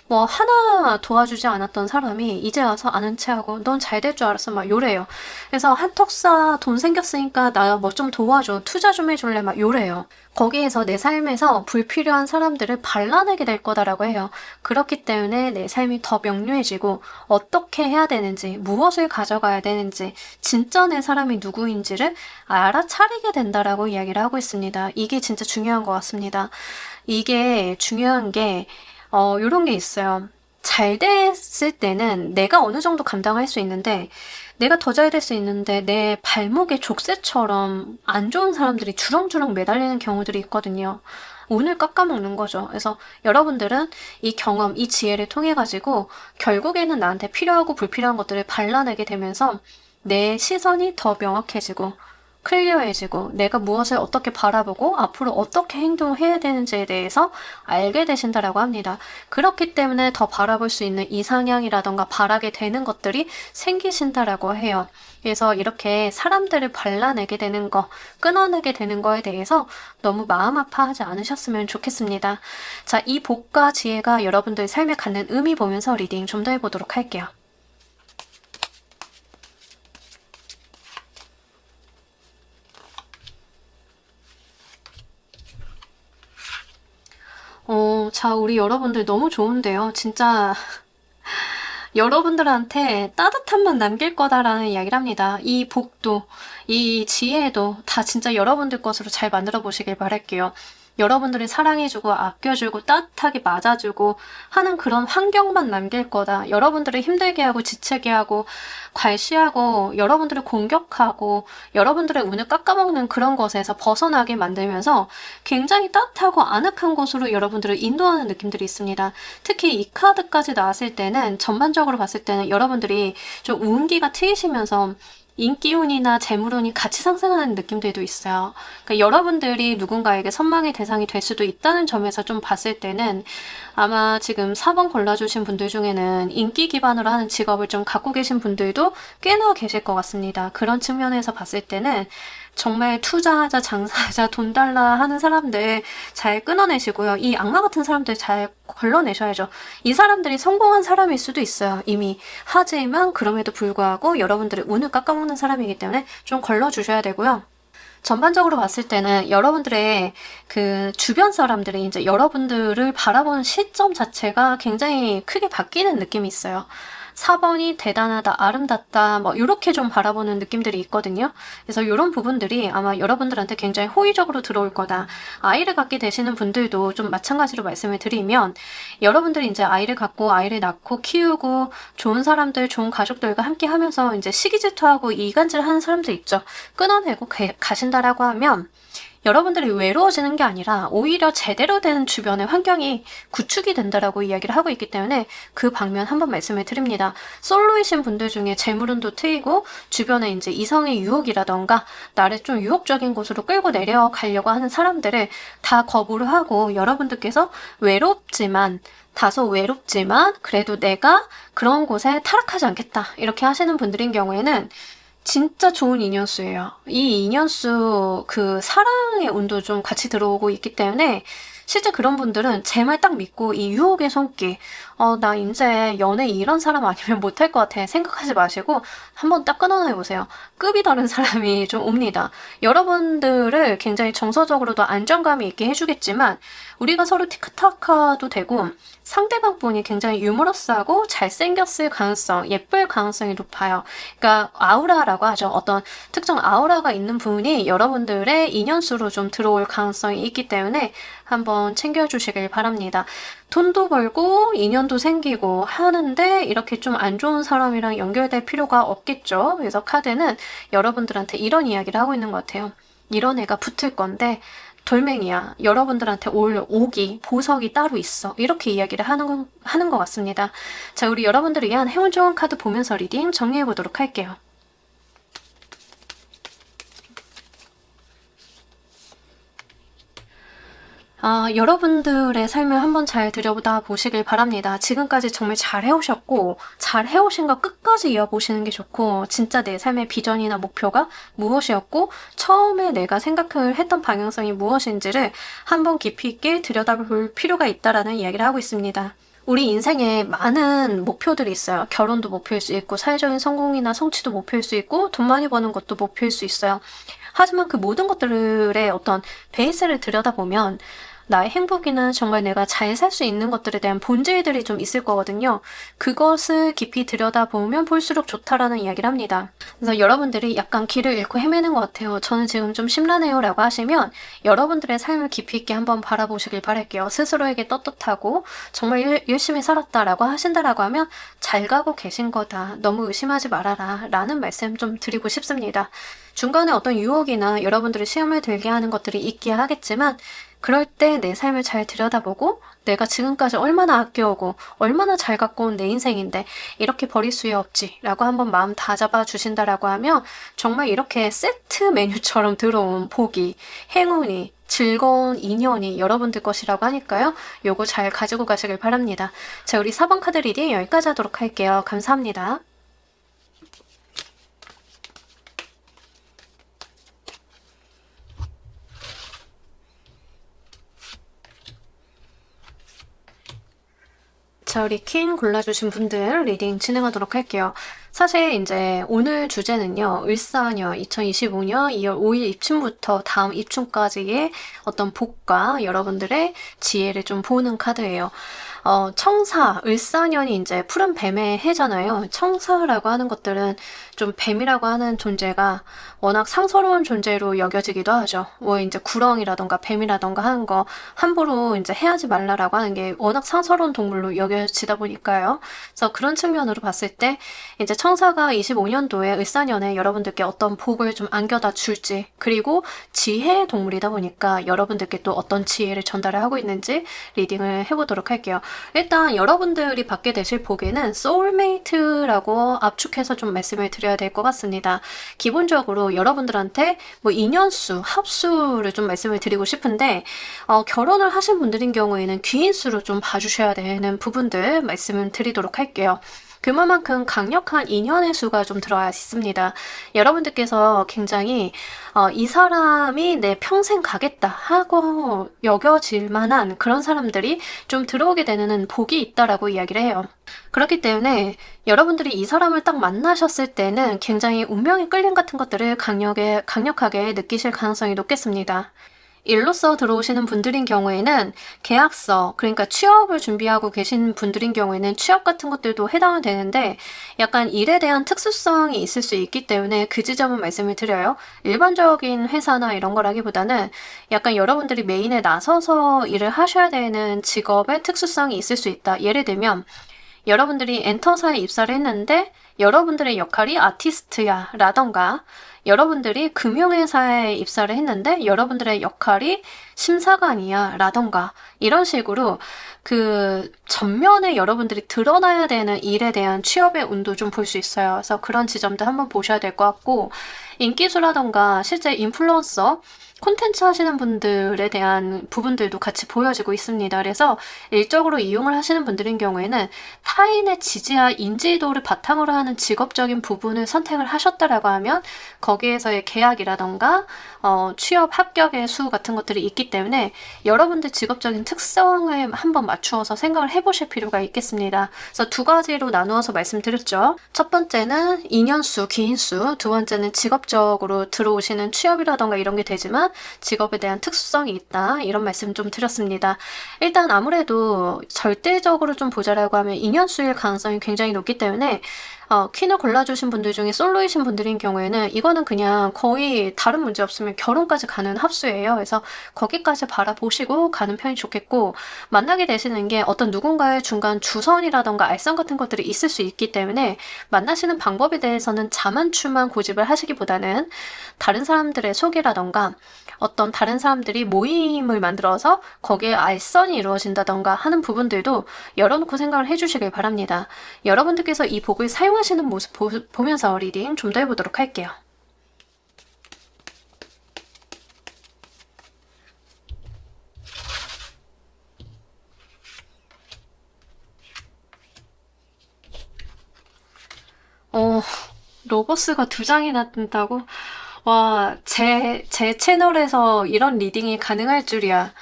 뭐 하나 도와주지 않았던 사람이 이제 와서 아는 체하고 넌 잘 될 줄 알았어 막 요래요. 그래서 한턱사 돈 생겼으니까 나 뭐 좀 도와줘, 투자 좀 해줄래 막 요래요. 거기에서 내 삶에서 불필요한 사람들을 발라내게 될 거다라고 해요. 그렇기 때문에 내 삶이 더 명료해지고 어떻게 해야 되는지, 무엇을 가져가야 되는지, 진짜 내 사람이 누구인지를 알아차리게 된다라고 이야기를 하고 있습니다. 이게 진짜 중요한 것 같습니다. 이게 중요한 게 요런 게 있어요. 잘 됐을 때는 내가 어느 정도 감당할 수 있는데, 내가 더 잘 될 수 있는데, 내 발목에 족쇄처럼 안 좋은 사람들이 주렁주렁 매달리는 경우들이 있거든요. 운을 깎아먹는 거죠. 그래서 여러분들은 이 경험, 이 지혜를 통해가지고, 결국에는 나한테 필요하고 불필요한 것들을 발라내게 되면서, 내 시선이 더 명확해지고, 클리어해지고 내가 무엇을 어떻게 바라보고 앞으로 어떻게 행동해야 되는지에 대해서 알게 되신다라고 합니다. 그렇기 때문에 더 바라볼 수 있는 이상향이라던가 바라게 되는 것들이 생기신다라고 해요. 그래서 이렇게 사람들을 발라내게 되는 거, 끊어내게 되는 거에 대해서 너무 마음 아파하지 않으셨으면 좋겠습니다. 자, 이 복과 지혜가 여러분들 삶에 갖는 의미 보면서 리딩 좀 더 해보도록 할게요. 자, 우리 여러분들 너무 좋은데요. 진짜 여러분들한테 따뜻함만 남길 거다라는 이야기를 합니다. 이 복도, 이 지혜도 다 진짜 여러분들 것으로 잘 만들어 보시길 바랄게요. 여러분들이 사랑해주고 아껴주고 따뜻하게 맞아주고 하는 그런 환경만 남길 거다. 여러분들을 힘들게 하고 지치게 하고 괄시하고 여러분들을 공격하고 여러분들의 운을 깎아먹는 그런 것에서 벗어나게 만들면서 굉장히 따뜻하고 아늑한 곳으로 여러분들을 인도하는 느낌들이 있습니다. 특히 이 카드까지 나왔을 때는 전반적으로 봤을 때는 여러분들이 좀 운기가 트이시면서 인기운이나 재물운이 같이 상승하는 느낌들도 있어요. 그러니까 여러분들이 누군가에게 선망의 대상이 될 수도 있다는 점에서 좀 봤을 때는 아마 지금 4번 골라주신 분들 중에는 인기 기반으로 하는 직업을 좀 갖고 계신 분들도 꽤나 계실 것 같습니다. 그런 측면에서 봤을 때는 정말 투자하자, 장사하자, 돈 달라 하는 사람들 잘 끊어내시고요. 이 악마 같은 사람들 잘 걸러내셔야죠. 이 사람들이 성공한 사람일 수도 있어요. 이미. 하지만 그럼에도 불구하고 여러분들의 운을 깎아먹는 사람이기 때문에 좀 걸러주셔야 되고요. 전반적으로 봤을 때는 여러분들의 그 주변 사람들이 이제 여러분들을 바라보는 시점 자체가 굉장히 크게 바뀌는 느낌이 있어요. 4번이 대단하다, 아름답다, 뭐 이렇게 좀 바라보는 느낌들이 있거든요. 그래서 이런 부분들이 아마 여러분들한테 굉장히 호의적으로 들어올 거다. 아이를 갖게 되시는 분들도 좀 마찬가지로 말씀을 드리면 여러분들이 이제 아이를 갖고 아이를 낳고 키우고 좋은 사람들, 좋은 가족들과 함께 하면서 이제 시기질투하고 이간질 하는 사람들 있죠. 끊어내고 가신다라고 하면 여러분들이 외로워지는 게 아니라 오히려 제대로 된 주변의 환경이 구축이 된다라고 이야기를 하고 있기 때문에 그 방면 한번 말씀을 드립니다. 솔로이신 분들 중에 재물운도 트이고 주변에 이제 이성의 유혹이라던가 나를 좀 유혹적인 곳으로 끌고 내려가려고 하는 사람들을 다 거부를 하고 여러분들께서 다소 외롭지만 그래도 내가 그런 곳에 타락하지 않겠다 이렇게 하시는 분들인 경우에는 진짜 좋은 인연수예요. 이 인연수 그 사랑의 운도 좀 같이 들어오고 있기 때문에 실제 그런 분들은 제 말 딱 믿고 이 유혹의 손길, 나 이제 연애 이런 사람 아니면 못할 것 같아 생각하지 마시고 한번 딱 끊어내보세요. 급이 다른 사람이 좀 옵니다. 여러분들을 굉장히 정서적으로도 안정감이 있게 해주겠지만 우리가 서로 티크타카도 되고 상대방 분이 굉장히 유머러스하고 잘생겼을 가능성, 예쁠 가능성이 높아요. 그러니까 아우라라고 하죠. 어떤 특정 아우라가 있는 분이 여러분들의 인연수로 좀 들어올 가능성이 있기 때문에 한번 챙겨주시길 바랍니다. 돈도 벌고 인연도 생기고 하는데 이렇게 좀 안 좋은 사람이랑 연결될 필요가 없겠죠. 그래서 카드는 여러분들한테 이런 이야기를 하고 있는 것 같아요. 이런 애가 붙을 건데 돌멩이야. 여러분들한테 올 오기, 보석이 따로 있어. 이렇게 이야기를 하는 것 같습니다. 자, 우리 여러분들을 위한 행운 좋은 카드 보면서 리딩 정리해보도록 할게요. 여러분들의 삶을 한번 잘 들여다 보시길 바랍니다. 지금까지 정말 잘 해오셨고, 잘 해오신 거 끝까지 이어보시는 게 좋고, 진짜 내 삶의 비전이나 목표가 무엇이었고, 처음에 내가 생각을 했던 방향성이 무엇인지를 한번 깊이 있게 들여다볼 필요가 있다라는 이야기를 하고 있습니다. 우리 인생에 많은 목표들이 있어요. 결혼도 목표일 수 있고, 사회적인 성공이나 성취도 목표일 수 있고, 돈 많이 버는 것도 목표일 수 있어요. 하지만 그 모든 것들의 어떤 베이스를 들여다보면 나의 행복이나 정말 내가 잘 살 수 있는 것들에 대한 본질들이 좀 있을 거거든요. 그것을 깊이 들여다보면 볼수록 좋다라는 이야기를 합니다. 그래서 여러분들이 약간 길을 잃고 헤매는 것 같아요. 저는 지금 좀 심란해요 라고 하시면 여러분들의 삶을 깊이 있게 한번 바라보시길 바랄게요. 스스로에게 떳떳하고 정말 열심히 살았다라고 하신다라고 하면 잘 가고 계신 거다. 너무 의심하지 말아라 라는 말씀 좀 드리고 싶습니다. 중간에 어떤 유혹이나 여러분들의 시험을 들게 하는 것들이 있기야 하겠지만 그럴 때 내 삶을 잘 들여다보고 내가 지금까지 얼마나 아껴오고 얼마나 잘 갖고 온 내 인생인데 이렇게 버릴 수야 없지 라고 한번 마음 다잡아 주신다라고 하면 정말 이렇게 세트 메뉴처럼 들어온 복이, 행운이, 즐거운 인연이 여러분들 것이라고 하니까요. 요거 잘 가지고 가시길 바랍니다. 자, 우리 4번 카드 리딩 여기까지 하도록 할게요. 감사합니다. 자, 우리 퀸 골라주신 분들 리딩 진행하도록 할게요. 사실 이제 오늘 주제는요. 을사년 2025년 2월 5일 입춘부터 다음 입춘까지의 어떤 복과 여러분들의 지혜를 좀 보는 카드예요. 청사, 을사년이 이제 푸른 뱀의 해잖아요. 청사라고 하는 것들은 좀 뱀이라고 하는 존재가 워낙 상서로운 존재로 여겨지기도 하죠. 뭐 이제 구렁이라던가 뱀이라던가 하는 거 함부로 이제 해하지 말라라고 하는 게 워낙 상서로운 동물로 여겨지다 보니까요. 그래서 그런 측면으로 봤을 때 이제 청사가 25년도에 을사년에 여러분들께 어떤 복을 좀 안겨다 줄지, 그리고 지혜의 동물이다 보니까 여러분들께 또 어떤 지혜를 전달을 하고 있는지 리딩을 해보도록 할게요. 일단 여러분들이 받게 되실 복에는 소울메이트라고 압축해서 좀 말씀을 드려야 될 것 같습니다. 기본적으로 여러분들한테 뭐 인연수, 합수를 좀 말씀을 드리고 싶은데 결혼을 하신 분들인 경우에는 귀인수로 좀 봐주셔야 되는 부분들 말씀을 드리도록 할게요. 그만큼 강력한 인연의 수가 좀 들어야 있습니다. 여러분들께서 굉장히 이 사람이 내 평생 가겠다 하고 여겨질 만한 그런 사람들이 좀 들어오게 되는 복이 있다라고 이야기를 해요. 그렇기 때문에 여러분들이 이 사람을 딱 만나셨을 때는 굉장히 운명의 끌림 같은 것들을 강력하게 느끼실 가능성이 높겠습니다. 일로서 들어오시는 분들인 경우에는 계약서, 그러니까 취업을 준비하고 계신 분들인 경우에는 취업 같은 것들도 해당은 되는데 약간 일에 대한 특수성이 있을 수 있기 때문에 그 지점은 말씀을 드려요. 일반적인 회사나 이런 거라기보다는 약간 여러분들이 메인에 나서서 일을 하셔야 되는 직업의 특수성이 있을 수 있다. 예를 들면 여러분들이 엔터사에 입사를 했는데 여러분들의 역할이 아티스트야 라던가 여러분들이 금융회사에 입사를 했는데 여러분들의 역할이 심사관이야 라던가 이런 식으로 그 전면에 여러분들이 드러나야 되는 일에 대한 취업의 운도 좀 볼 수 있어요. 그래서 그런 지점도 한번 보셔야 될 것 같고, 인기수라던가 실제 인플루언서 콘텐츠 하시는 분들에 대한 부분들도 같이 보여지고 있습니다. 그래서 일적으로 이용을 하시는 분들인 경우에는 타인의 지지와 인지도를 바탕으로 하는 직업적인 부분을 선택을 하셨다라고 하면 거기에서의 계약이라던가 취업 합격의 수 같은 것들이 있기 때문에 여러분들 직업적인 특성을 한번 맞추어서 생각을 해보실 필요가 있겠습니다. 그래서 두 가지로 나누어서 말씀드렸죠. 첫 번째는 인연수, 기인수, 두 번째는 직업적으로 들어오시는 취업이라던가 이런 게 되지만 직업에 대한 특수성이 있다, 이런 말씀 좀 드렸습니다. 일단 아무래도 절대적으로 좀 보자라고 하면 인연수일 가능성이 굉장히 높기 때문에 퀸을 골라주신 분들 중에 솔로이신 분들인 경우에는 이거는 그냥 거의 다른 문제 없으면 결혼까지 가는 합수예요. 그래서 거기까지 바라보시고 가는 편이 좋겠고, 만나게 되시는 게 어떤 누군가의 중간 주선이라던가 알선 같은 것들이 있을 수 있기 때문에 만나시는 방법에 대해서는 자만추만 고집을 하시기보다는 다른 사람들의 소개라던가 어떤 다른 사람들이 모임을 만들어서 거기에 알선이 이루어진다던가 하는 부분들도 열어놓고 생각을 해주시길 바랍니다. 여러분들께서 이 복을 사용하시는 모습 보면서 리딩 좀 더 해보도록 할게요. 로버스가 2장이나 뜬다고? 와, 제 채널에서 이런 리딩이 가능할 줄이야.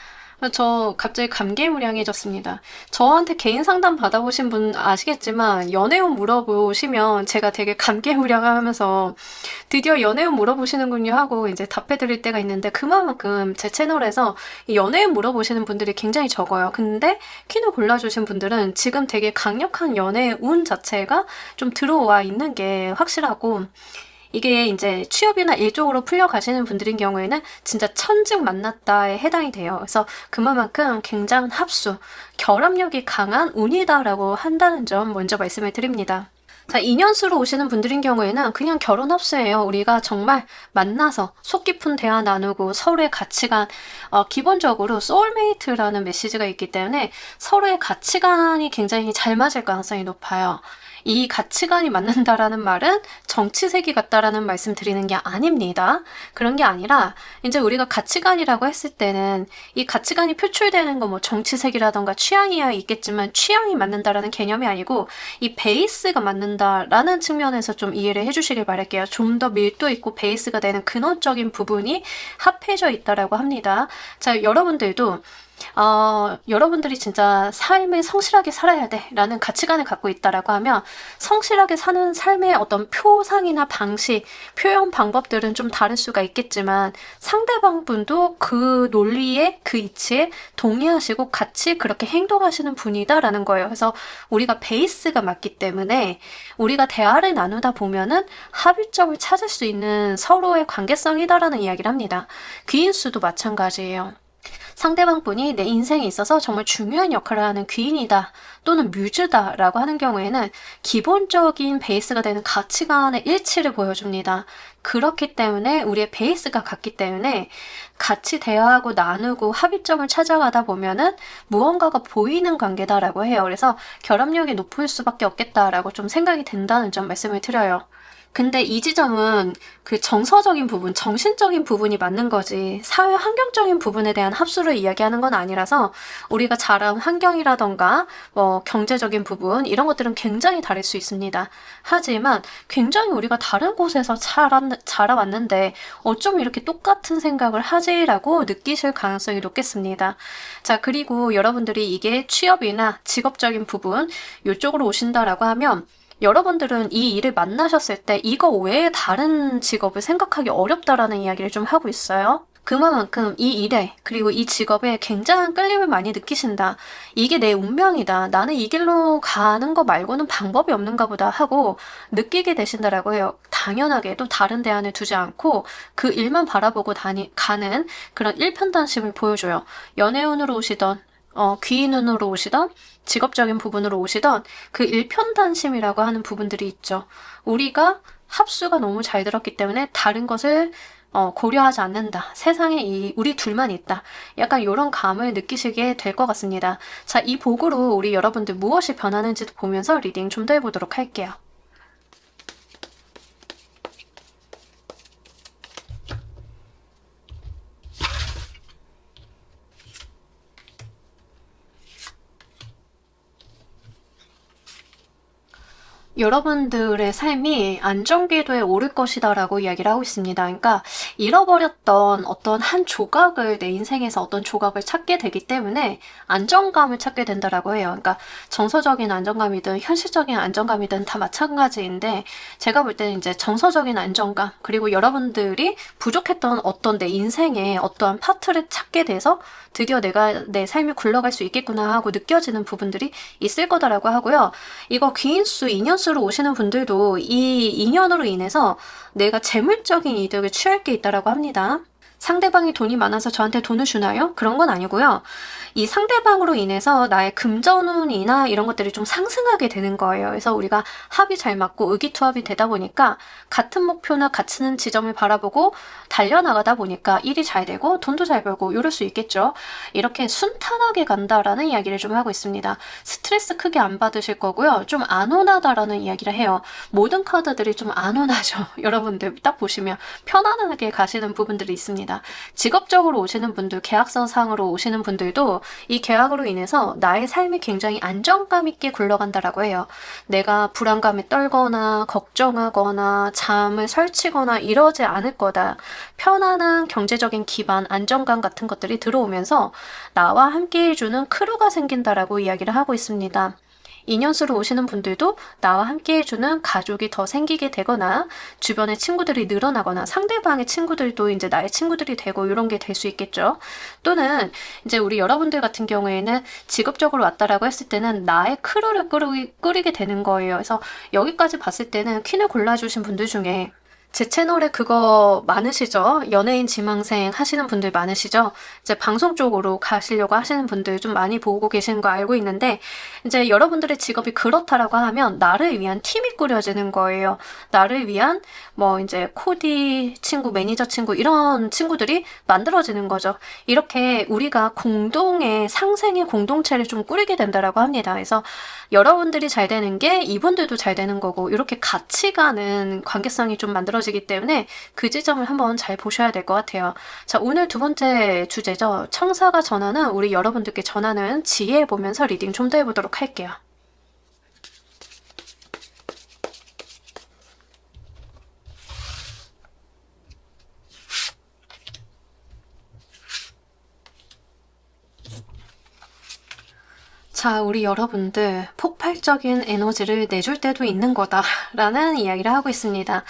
저 갑자기 감개무량해졌습니다. 저한테 개인 상담 받아보신 분 아시겠지만 연애운 물어보시면 제가 되게 감개무량하면서 드디어 연애운 물어보시는군요 하고 이제 답해드릴 때가 있는데, 그만큼 제 채널에서 연애운 물어보시는 분들이 굉장히 적어요. 근데 퀸을 골라주신 분들은 지금 되게 강력한 연애운 자체가 좀 들어와 있는 게 확실하고, 이게 이제 취업이나 일 쪽으로 풀려가시는 분들인 경우에는 진짜 천직 만났다에 해당이 돼요. 그래서 그만큼 굉장한 합수, 결합력이 강한 운이다라고 한다는 점 먼저 말씀을 드립니다. 자, 인연수로 오시는 분들인 경우에는 그냥 결혼 합수예요. 우리가 정말 만나서 속 깊은 대화 나누고 서로의 가치관, 기본적으로 소울메이트라는 메시지가 있기 때문에 서로의 가치관이 굉장히 잘 맞을 가능성이 높아요. 이 가치관이 맞는다라는 말은 정치색이 같다라는 말씀 드리는 게 아닙니다. 그런 게 아니라 이제 우리가 가치관이라고 했을 때는 이 가치관이 표출되는 거 뭐 정치색이라던가 취향이야 있겠지만 취향이 맞는다라는 개념이 아니고 이 베이스가 맞는다라는 측면에서 좀 이해를 해주시길 바랄게요. 좀 더 밀도 있고 베이스가 되는 근원적인 부분이 합해져 있다라고 합니다. 자, 여러분들도 여러분들이 진짜 삶을 성실하게 살아야 돼 라는 가치관을 갖고 있다라고 하면 성실하게 사는 삶의 어떤 표상이나 방식, 표현 방법들은 좀 다를 수가 있겠지만 상대방 분도 그 논리에, 그 이치에 동의하시고 같이 그렇게 행동하시는 분이다라는 거예요. 그래서 우리가 베이스가 맞기 때문에 우리가 대화를 나누다 보면은 합의점을 찾을 수 있는 서로의 관계성이다라는 이야기를 합니다. 귀인수도 마찬가지예요. 상대방 분이 내 인생에 있어서 정말 중요한 역할을 하는 귀인이다 또는 뮤즈다 라고 하는 경우에는 기본적인 베이스가 되는 가치관의 일치를 보여줍니다. 그렇기 때문에 우리의 베이스가 같기 때문에 같이 대화하고 나누고 합의점을 찾아가다 보면은 무언가가 보이는 관계다라고 해요. 그래서 결합력이 높을 수밖에 없겠다라고 좀 생각이 된다는 점 말씀을 드려요. 근데 이 지점은 그 정서적인 부분, 정신적인 부분이 맞는 거지 사회 환경적인 부분에 대한 합수를 이야기하는 건 아니라서 우리가 자란 환경이라던가 뭐 경제적인 부분 이런 것들은 굉장히 다를 수 있습니다. 하지만 굉장히 우리가 다른 곳에서 자라왔는데 어쩜 이렇게 똑같은 생각을 하지라고 느끼실 가능성이 높겠습니다. 자, 그리고 여러분들이 이게 취업이나 직업적인 부분 이쪽으로 오신다라고 하면 여러분들은 이 일을 만나셨을 때 이거 외에 다른 직업을 생각하기 어렵다라는 이야기를 좀 하고 있어요. 그만큼 이 일에 그리고 이 직업에 굉장한 끌림을 많이 느끼신다. 이게 내 운명이다. 나는 이 길로 가는 거 말고는 방법이 없는가 보다 하고 느끼게 되신다라고 해요. 당연하게도 다른 대안을 두지 않고 그 일만 바라보고 가는 그런 일편단심을 보여줘요. 연애운으로 오시던 귀인운으로 오시던 직업적인 부분으로 오시던 그 일편단심이라고 하는 부분들이 있죠. 우리가 합수가 너무 잘 들었기 때문에 다른 것을 고려하지 않는다. 세상에 우리 둘만 있다. 약간 이런 감을 느끼시게 될 것 같습니다. 자, 이 복으로 우리 여러분들 무엇이 변하는지도 보면서 리딩 좀 더 해보도록 할게요. 여러분들의 삶이 안정궤도에 오를 것이다 라고 이야기를 하고 있습니다. 그러니까 잃어버렸던 어떤 한 조각을 내 인생에서 어떤 조각을 찾게 되기 때문에 안정감을 찾게 된다라고 해요. 그러니까 정서적인 안정감이든 현실적인 안정감이든 다 마찬가지인데 제가 볼 때는 이제 정서적인 안정감 그리고 여러분들이 부족했던 어떤 내 인생의 어떠한 파트를 찾게 돼서 드디어 내가 내 삶이 굴러갈 수 있겠구나 하고 느껴지는 부분들이 있을 거다라고 하고요. 이거 귀인수, 인연수로 오시는 분들도 이 인연으로 인해서 내가 재물적인 이득을 취할 게 있다라고 합니다. 상대방이 돈이 많아서 저한테 돈을 주나요? 그런 건 아니고요. 이 상대방으로 인해서 나의 금전운이나 이런 것들이 좀 상승하게 되는 거예요. 그래서 우리가 합이 잘 맞고 의기투합이 되다 보니까 같은 목표나 같은 지점을 바라보고 달려나가다 보니까 일이 잘 되고 돈도 잘 벌고 이럴 수 있겠죠. 이렇게 순탄하게 간다라는 이야기를 좀 하고 있습니다. 스트레스 크게 안 받으실 거고요. 좀 안온하다라는 이야기를 해요. 모든 카드들이 좀 안온하죠. 여러분들 딱 보시면 편안하게 가시는 부분들이 있습니다. 직업적으로 오시는 분들, 계약서상으로 오시는 분들도 이 계약으로 인해서 나의 삶이 굉장히 안정감 있게 굴러간다라고 해요. 내가 불안감에 떨거나 걱정하거나 잠을 설치거나 이러지 않을 거다. 편안한 경제적인 기반, 안정감 같은 것들이 들어오면서 나와 함께 해주는 크루가 생긴다라고 이야기를 하고 있습니다. 인연수로 오시는 분들도 나와 함께 해주는 가족이 더 생기게 되거나 주변에 친구들이 늘어나거나 상대방의 친구들도 이제 나의 친구들이 되고 이런 게 될 수 있겠죠. 또는 이제 우리 여러분들 같은 경우에는 직업적으로 왔다라고 했을 때는 나의 크루를 꾸리게 되는 거예요. 그래서 여기까지 봤을 때는 퀸을 골라주신 분들 중에 제 채널에 그거 많으시죠? 연예인 지망생 하시는 분들 많으시죠? 이제 방송 쪽으로 가시려고 하시는 분들 좀 많이 보고 계시는 거 알고 있는데 이제 여러분들의 직업이 그렇다라고 하면 나를 위한 팀이 꾸려지는 거예요. 나를 위한 뭐 이제 코디 친구, 매니저 친구 이런 친구들이 만들어지는 거죠. 이렇게 우리가 공동의 상생의 공동체를 좀 꾸리게 된다라고 합니다. 그래서 여러분들이 잘 되는 게 이분들도 잘 되는 거고 이렇게 같이 가는 관계성이 좀 만들어지기 때문에 그 지점을 한번 잘 보셔야 될 것 같아요. 자, 오늘 두 번째 주제죠. 청사가 전하는 우리 여러분들께 전하는 지혜 보면서 리딩 좀 더 해보도록 할게요. 자, 우리 여러분들 폭발적인 에너지를 내줄 때도 있는 거다라는 이야기를 하고 있습니다.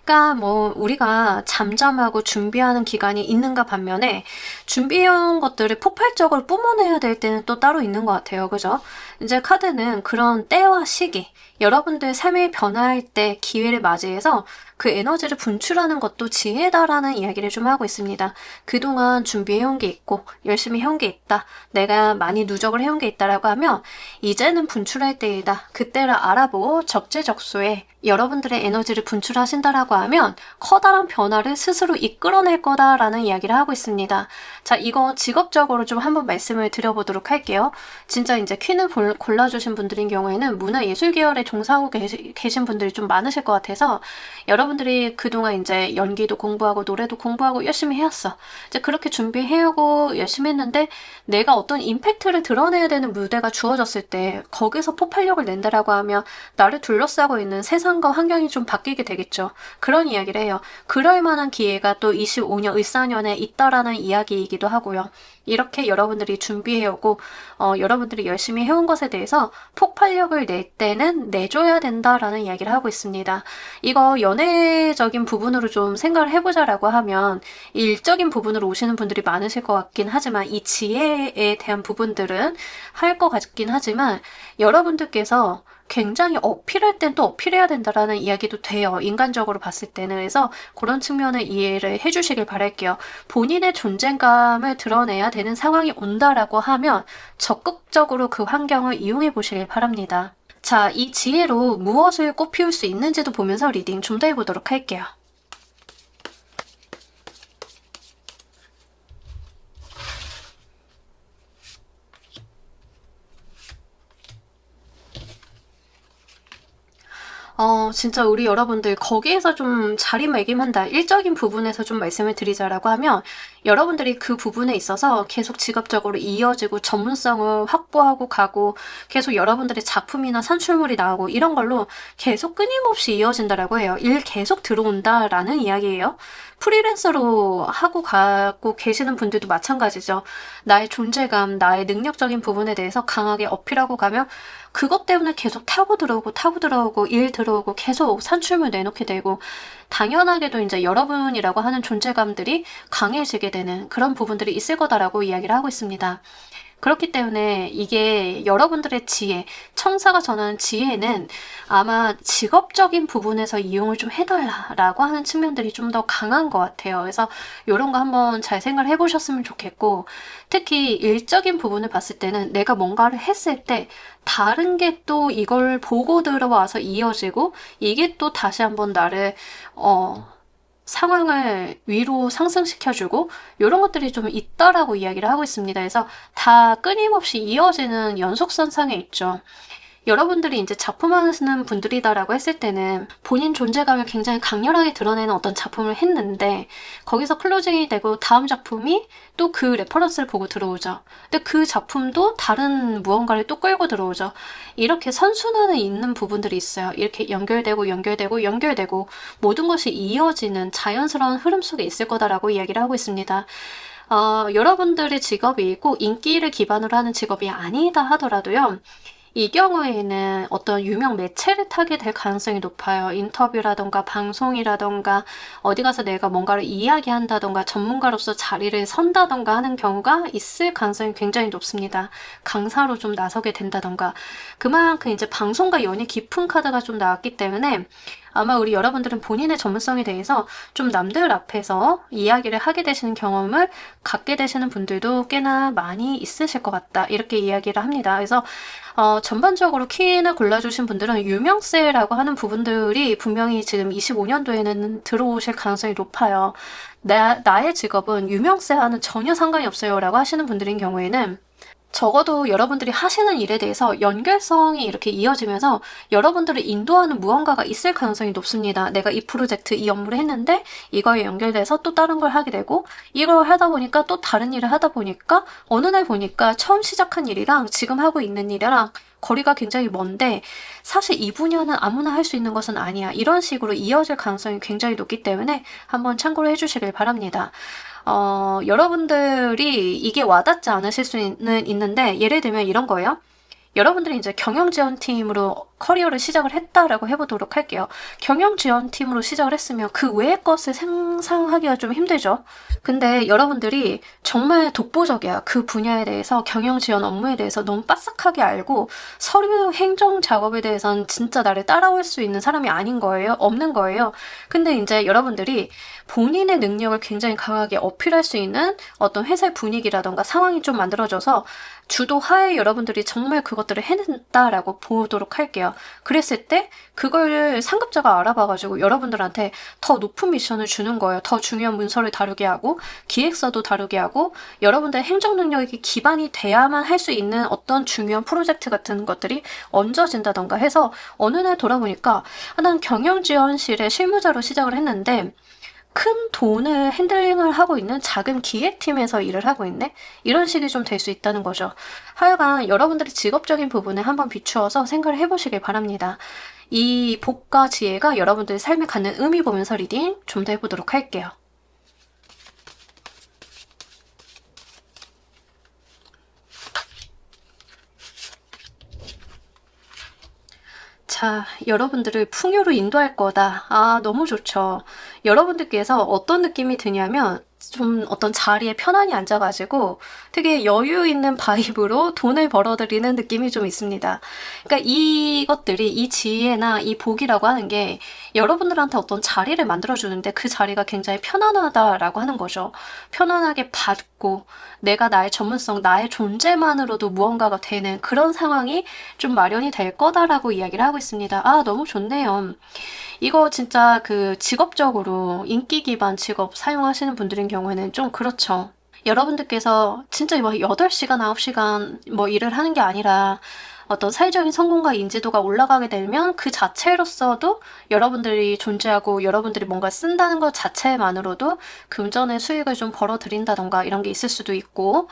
그러니까 뭐 우리가 잠잠하고 준비하는 기간이 있는가 반면에 준비해온 것들을 폭발적으로 뿜어내야 될 때는 또 따로 있는 것 같아요. 그죠? 이제 카드는 그런 때와 시기, 여러분들 삶의 변화할 때 기회를 맞이해서 그 에너지를 분출하는 것도 지혜다라는 이야기를 좀 하고 있습니다. 그동안 준비해온 게 있고 열심히 해온 게 있다. 내가 많이 누적을 해온 게 있다라고 하면 이제는 분출할 때이다. 그때를 알아보고 적재적소에 여러분들의 에너지를 분출하신다라고 하면 커다란 변화를 스스로 이끌어낼 거다라는 이야기를 하고 있습니다. 자, 이거 직업적으로 좀 한번 말씀을 드려보도록 할게요. 진짜 이제 퀸을 골라주신 분들인 경우에는 문화예술 계열에 종사하고 계신 분들이 좀 많으실 것 같아서 여러분들이 그동안 이제 연기도 공부하고 노래도 공부하고 열심히 해왔어. 이제 그렇게 준비해오고 열심히 했는데 내가 어떤 임팩트를 드러내야 되는 무대가 주어졌을 때 거기서 폭발력을 낸다라고 하면 나를 둘러싸고 있는 세상과 환경이 좀 바뀌게 되겠죠. 그런 이야기를 해요. 그럴 만한 기회가 또 25년, 을사년에 있다라는 이야기이기도 하고요. 이렇게 여러분들이 준비해오고 여러분들이 열심히 해온 것에 대해서 폭발력을 낼 때는 내줘야 된다라는 이야기를 하고 있습니다. 이거 연애적인 부분으로 좀 생각을 해보자라고 하면 일적인 부분으로 오시는 분들이 많으실 것 같긴 하지만 이 지혜에 대한 부분들은 할 것 같긴 하지만 여러분들께서 굉장히 어필할 땐 또 어필해야 된다라는 이야기도 돼요. 인간적으로 봤을 때는. 그래서 그런 측면을 이해를 해주시길 바랄게요. 본인의 존재감을 드러내야 되는 상황이 온다라고 하면 적극적으로 그 환경을 이용해 보시길 바랍니다. 자, 이 지혜로 무엇을 꽃피울 수 있는지도 보면서 리딩 좀 더 해보도록 할게요. 진짜 우리 여러분들 거기에서 좀 자리매김한다. 일적인 부분에서 좀 말씀을 드리자라고 하면 여러분들이 그 부분에 있어서 계속 직업적으로 이어지고 전문성을 확보하고 가고 계속 여러분들의 작품이나 산출물이 나오고 이런 걸로 계속 끊임없이 이어진다라고 해요. 일 계속 들어온다라는 이야기예요. 프리랜서로 하고 가고 계시는 분들도 마찬가지죠. 나의 존재감, 나의 능력적인 부분에 대해서 강하게 어필하고 가면 그것 때문에 계속 타고 들어오고 일 들어오고 계속 산출물 내놓게 되고 당연하게도 이제 여러분이라고 하는 존재감들이 강해지게 되는 그런 부분들이 있을 거다라고 이야기를 하고 있습니다. 그렇기 때문에 이게 여러분들의 지혜, 청사가 전하는 지혜는 아마 직업적인 부분에서 이용을 좀 해달라라고 하는 측면들이 좀 더 강한 것 같아요. 그래서 이런 거 한번 잘 생각을 해보셨으면 좋겠고, 특히 일적인 부분을 봤을 때는 내가 뭔가를 했을 때 다른 게 또 이걸 보고 들어와서 이어지고 이게 또 다시 한번 나를 상황을 위로 상승시켜주고 이런 것들이 좀 있다라고 이야기를 하고 있습니다. 그래서 다 끊임없이 이어지는 연속선상에 있죠. 여러분들이 이제 작품하시는 분들이다라고 했을 때는 본인 존재감을 굉장히 강렬하게 드러내는 어떤 작품을 했는데 거기서 클로징이 되고 다음 작품이 또 그 레퍼런스를 보고 들어오죠. 근데 그 작품도 다른 무언가를 또 끌고 들어오죠. 이렇게 선순환에 있는 부분들이 있어요. 이렇게 연결되고 모든 것이 이어지는 자연스러운 흐름 속에 있을 거다라고 이야기를 하고 있습니다. 여러분들의 직업이 꼭 인기를 기반으로 하는 직업이 아니다 하더라도요. 이 경우에는 어떤 유명 매체를 타게 될 가능성이 높아요. 인터뷰라던가 방송이라던가 어디 가서 내가 뭔가를 이야기한다던가 전문가로서 자리를 선다던가 하는 경우가 있을 가능성이 굉장히 높습니다. 강사로 좀 나서게 된다던가. 그만큼 이제 방송과 연이 깊은 카드가 좀 나왔기 때문에 아마 우리 여러분들은 본인의 전문성에 대해서 좀 남들 앞에서 이야기를 하게 되시는 경험을 갖게 되시는 분들도 꽤나 많이 있으실 것 같다. 이렇게 이야기를 합니다. 그래서 전반적으로 키나 골라주신 분들은 유명세라고 하는 부분들이 분명히 지금 25년도에는 들어오실 가능성이 높아요. 나의 직업은 유명세와는 전혀 상관이 없어요 라고 하시는 분들인 경우에는 적어도 여러분들이 하시는 일에 대해서 연결성이 이렇게 이어지면서 여러분들을 인도하는 무언가가 있을 가능성이 높습니다. 내가 이 프로젝트, 이 업무를 했는데 이거에 연결돼서 또 다른 걸 하게 되고 이걸 하다 보니까 또 다른 일을 하다 보니까 어느 날 보니까 처음 시작한 일이랑 지금 하고 있는 일이랑 거리가 굉장히 먼데 사실 이 분야는 아무나 할 수 있는 것은 아니야. 이런 식으로 이어질 가능성이 굉장히 높기 때문에 한번 참고를 해주시길 바랍니다. 여러분들이 이게 와닿지 않으실 수는 있는데 예를 들면 이런 거예요. 여러분들이 이제 경영지원팀으로 커리어를 시작을 했다라고 해보도록 할게요. 경영지원팀으로 시작을 했으면 그 외의 것을 상상하기가 좀 힘들죠. 근데 여러분들이 정말 독보적이야. 그 분야에 대해서 경영지원 업무에 대해서 너무 빠삭하게 알고 서류 행정 작업에 대해서는 진짜 나를 따라올 수 있는 사람이 아닌 거예요. 없는 거예요. 근데 이제 여러분들이 본인의 능력을 굉장히 강하게 어필할 수 있는 어떤 회사의 분위기라던가 상황이 좀 만들어져서 주도하에 여러분들이 정말 그것들을 해낸다라고 보도록 할게요. 그랬을 때 그걸 상급자가 알아봐가지고 여러분들한테 더 높은 미션을 주는 거예요. 더 중요한 문서를 다루게 하고 기획서도 다루게 하고 여러분들의 행정 능력이 기반이 돼야만 할 수 있는 어떤 중요한 프로젝트 같은 것들이 얹어진다던가 해서 어느 날 돌아보니까 난 경영지원실의 실무자로 시작을 했는데 큰 돈을 핸들링을 하고 있는 작은 기획팀에서 일을 하고 있네? 이런 식이 좀 될 수 있다는 거죠. 하여간 여러분들의 직업적인 부분에 한번 비추어서 생각을 해보시길 바랍니다. 이 복과 지혜가 여러분들의 삶에 갖는 의미 보면서 리딩 좀 더 해보도록 할게요. 자, 여러분들을 풍요로 인도할 거다. 아, 너무 좋죠. 여러분들께서 어떤 느낌이 드냐면 좀 어떤 자리에 편안히 앉아가지고 되게 여유 있는 바이브로 돈을 벌어들이는 느낌이 좀 있습니다. 그러니까 이것들이 이 지혜나 이 복이라고 하는 게 여러분들한테 어떤 자리를 만들어주는데 그 자리가 굉장히 편안하다라고 하는 거죠. 편안하게 받고 내가 나의 전문성, 나의 존재만으로도 무언가가 되는 그런 상황이 좀 마련이 될 거다라고 이야기를 하고 있습니다. 아, 너무 좋네요. 이거 진짜 그 직업적으로 인기 기반 직업 사용하시는 분들인 경우에는 좀 그렇죠. 여러분들께서 진짜 뭐 8시간, 9시간 뭐 일을 하는 게 아니라 어떤 사회적인 성공과 인지도가 올라가게 되면 그 자체로서도 여러분들이 존재하고 여러분들이 뭔가 쓴다는 것 자체만으로도 금전의 수익을 좀 벌어들인다던가 이런 게 있을 수도 있고,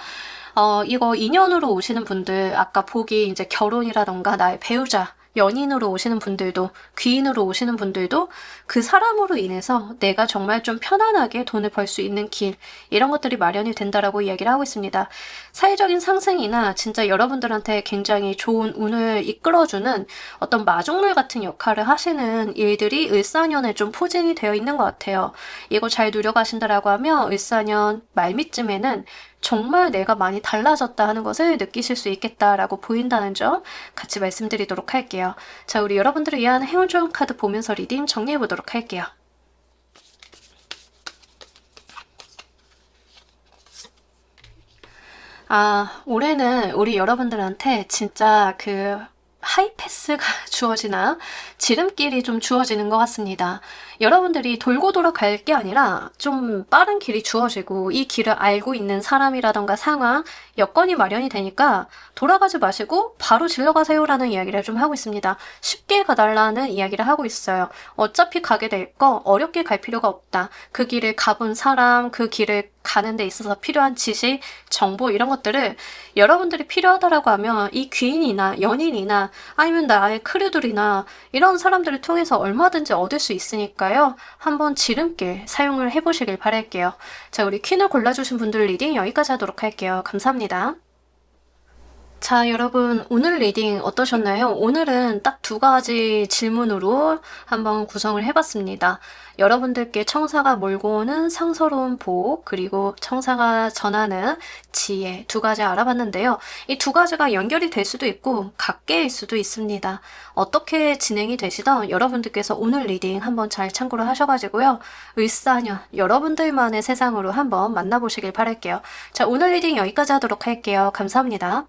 이거 인연으로 오시는 분들, 아까 복이 이제 결혼이라던가 나의 배우자, 연인으로 오시는 분들도, 귀인으로 오시는 분들도 그 사람으로 인해서 내가 정말 좀 편안하게 돈을 벌 수 있는 길, 이런 것들이 마련이 된다라고 이야기를 하고 있습니다. 사회적인 상승이나 진짜 여러분들한테 굉장히 좋은 운을 이끌어주는 어떤 마중물 같은 역할을 하시는 일들이 을사년에 좀 포진이 되어 있는 것 같아요. 이거 잘 누려가신다라고 하면 을사년 말미쯤에는 정말 내가 많이 달라졌다 하는 것을 느끼실 수 있겠다라고 보인다는 점 같이 말씀드리도록 할게요. 자, 우리 여러분들을 위한 행운 좋은 카드 보면서 리딩 정리해 보도록 할게요. 올해는 우리 여러분들한테 진짜 하이패스가 주어지나 지름길이 좀 주어지는 것 같습니다. 여러분들이 돌고 돌아갈 게 아니라 좀 빠른 길이 주어지고 이 길을 알고 있는 사람이라던가 상황, 여건이 마련이 되니까 돌아가지 마시고 바로 질러가세요라는 이야기를 좀 하고 있습니다. 쉽게 가달라는 이야기를 하고 있어요. 어차피 가게 될 거 어렵게 갈 필요가 없다. 그 길을 가본 사람, 그 길을 가는 데 있어서 필요한 지식, 정보 이런 것들을 여러분들이 필요하다라고 하면 이 귀인이나 연인이나 아니면 나의 크루들이나 이런 사람들을 통해서 얼마든지 얻을 수 있으니까요. 한번 지름길 사용을 해보시길 바랄게요. 자, 우리 퀸을 골라주신 분들 리딩 여기까지 하도록 할게요. 감사합니다. 자, 여러분, 오늘 리딩 어떠셨나요? 오늘은 딱 두 가지 질문으로 한번 구성을 해봤습니다. 여러분들께 청사가 몰고 오는 상서로운 복, 그리고 청사가 전하는 지혜 두 가지 알아봤는데요. 이 두 가지가 연결이 될 수도 있고 각계일 수도 있습니다. 어떻게 진행이 되시던 여러분들께서 오늘 리딩 한번 잘 참고를 하셔가지고요. 을사년, 여러분들만의 세상으로 한번 만나보시길 바랄게요. 자, 오늘 리딩 여기까지 하도록 할게요. 감사합니다.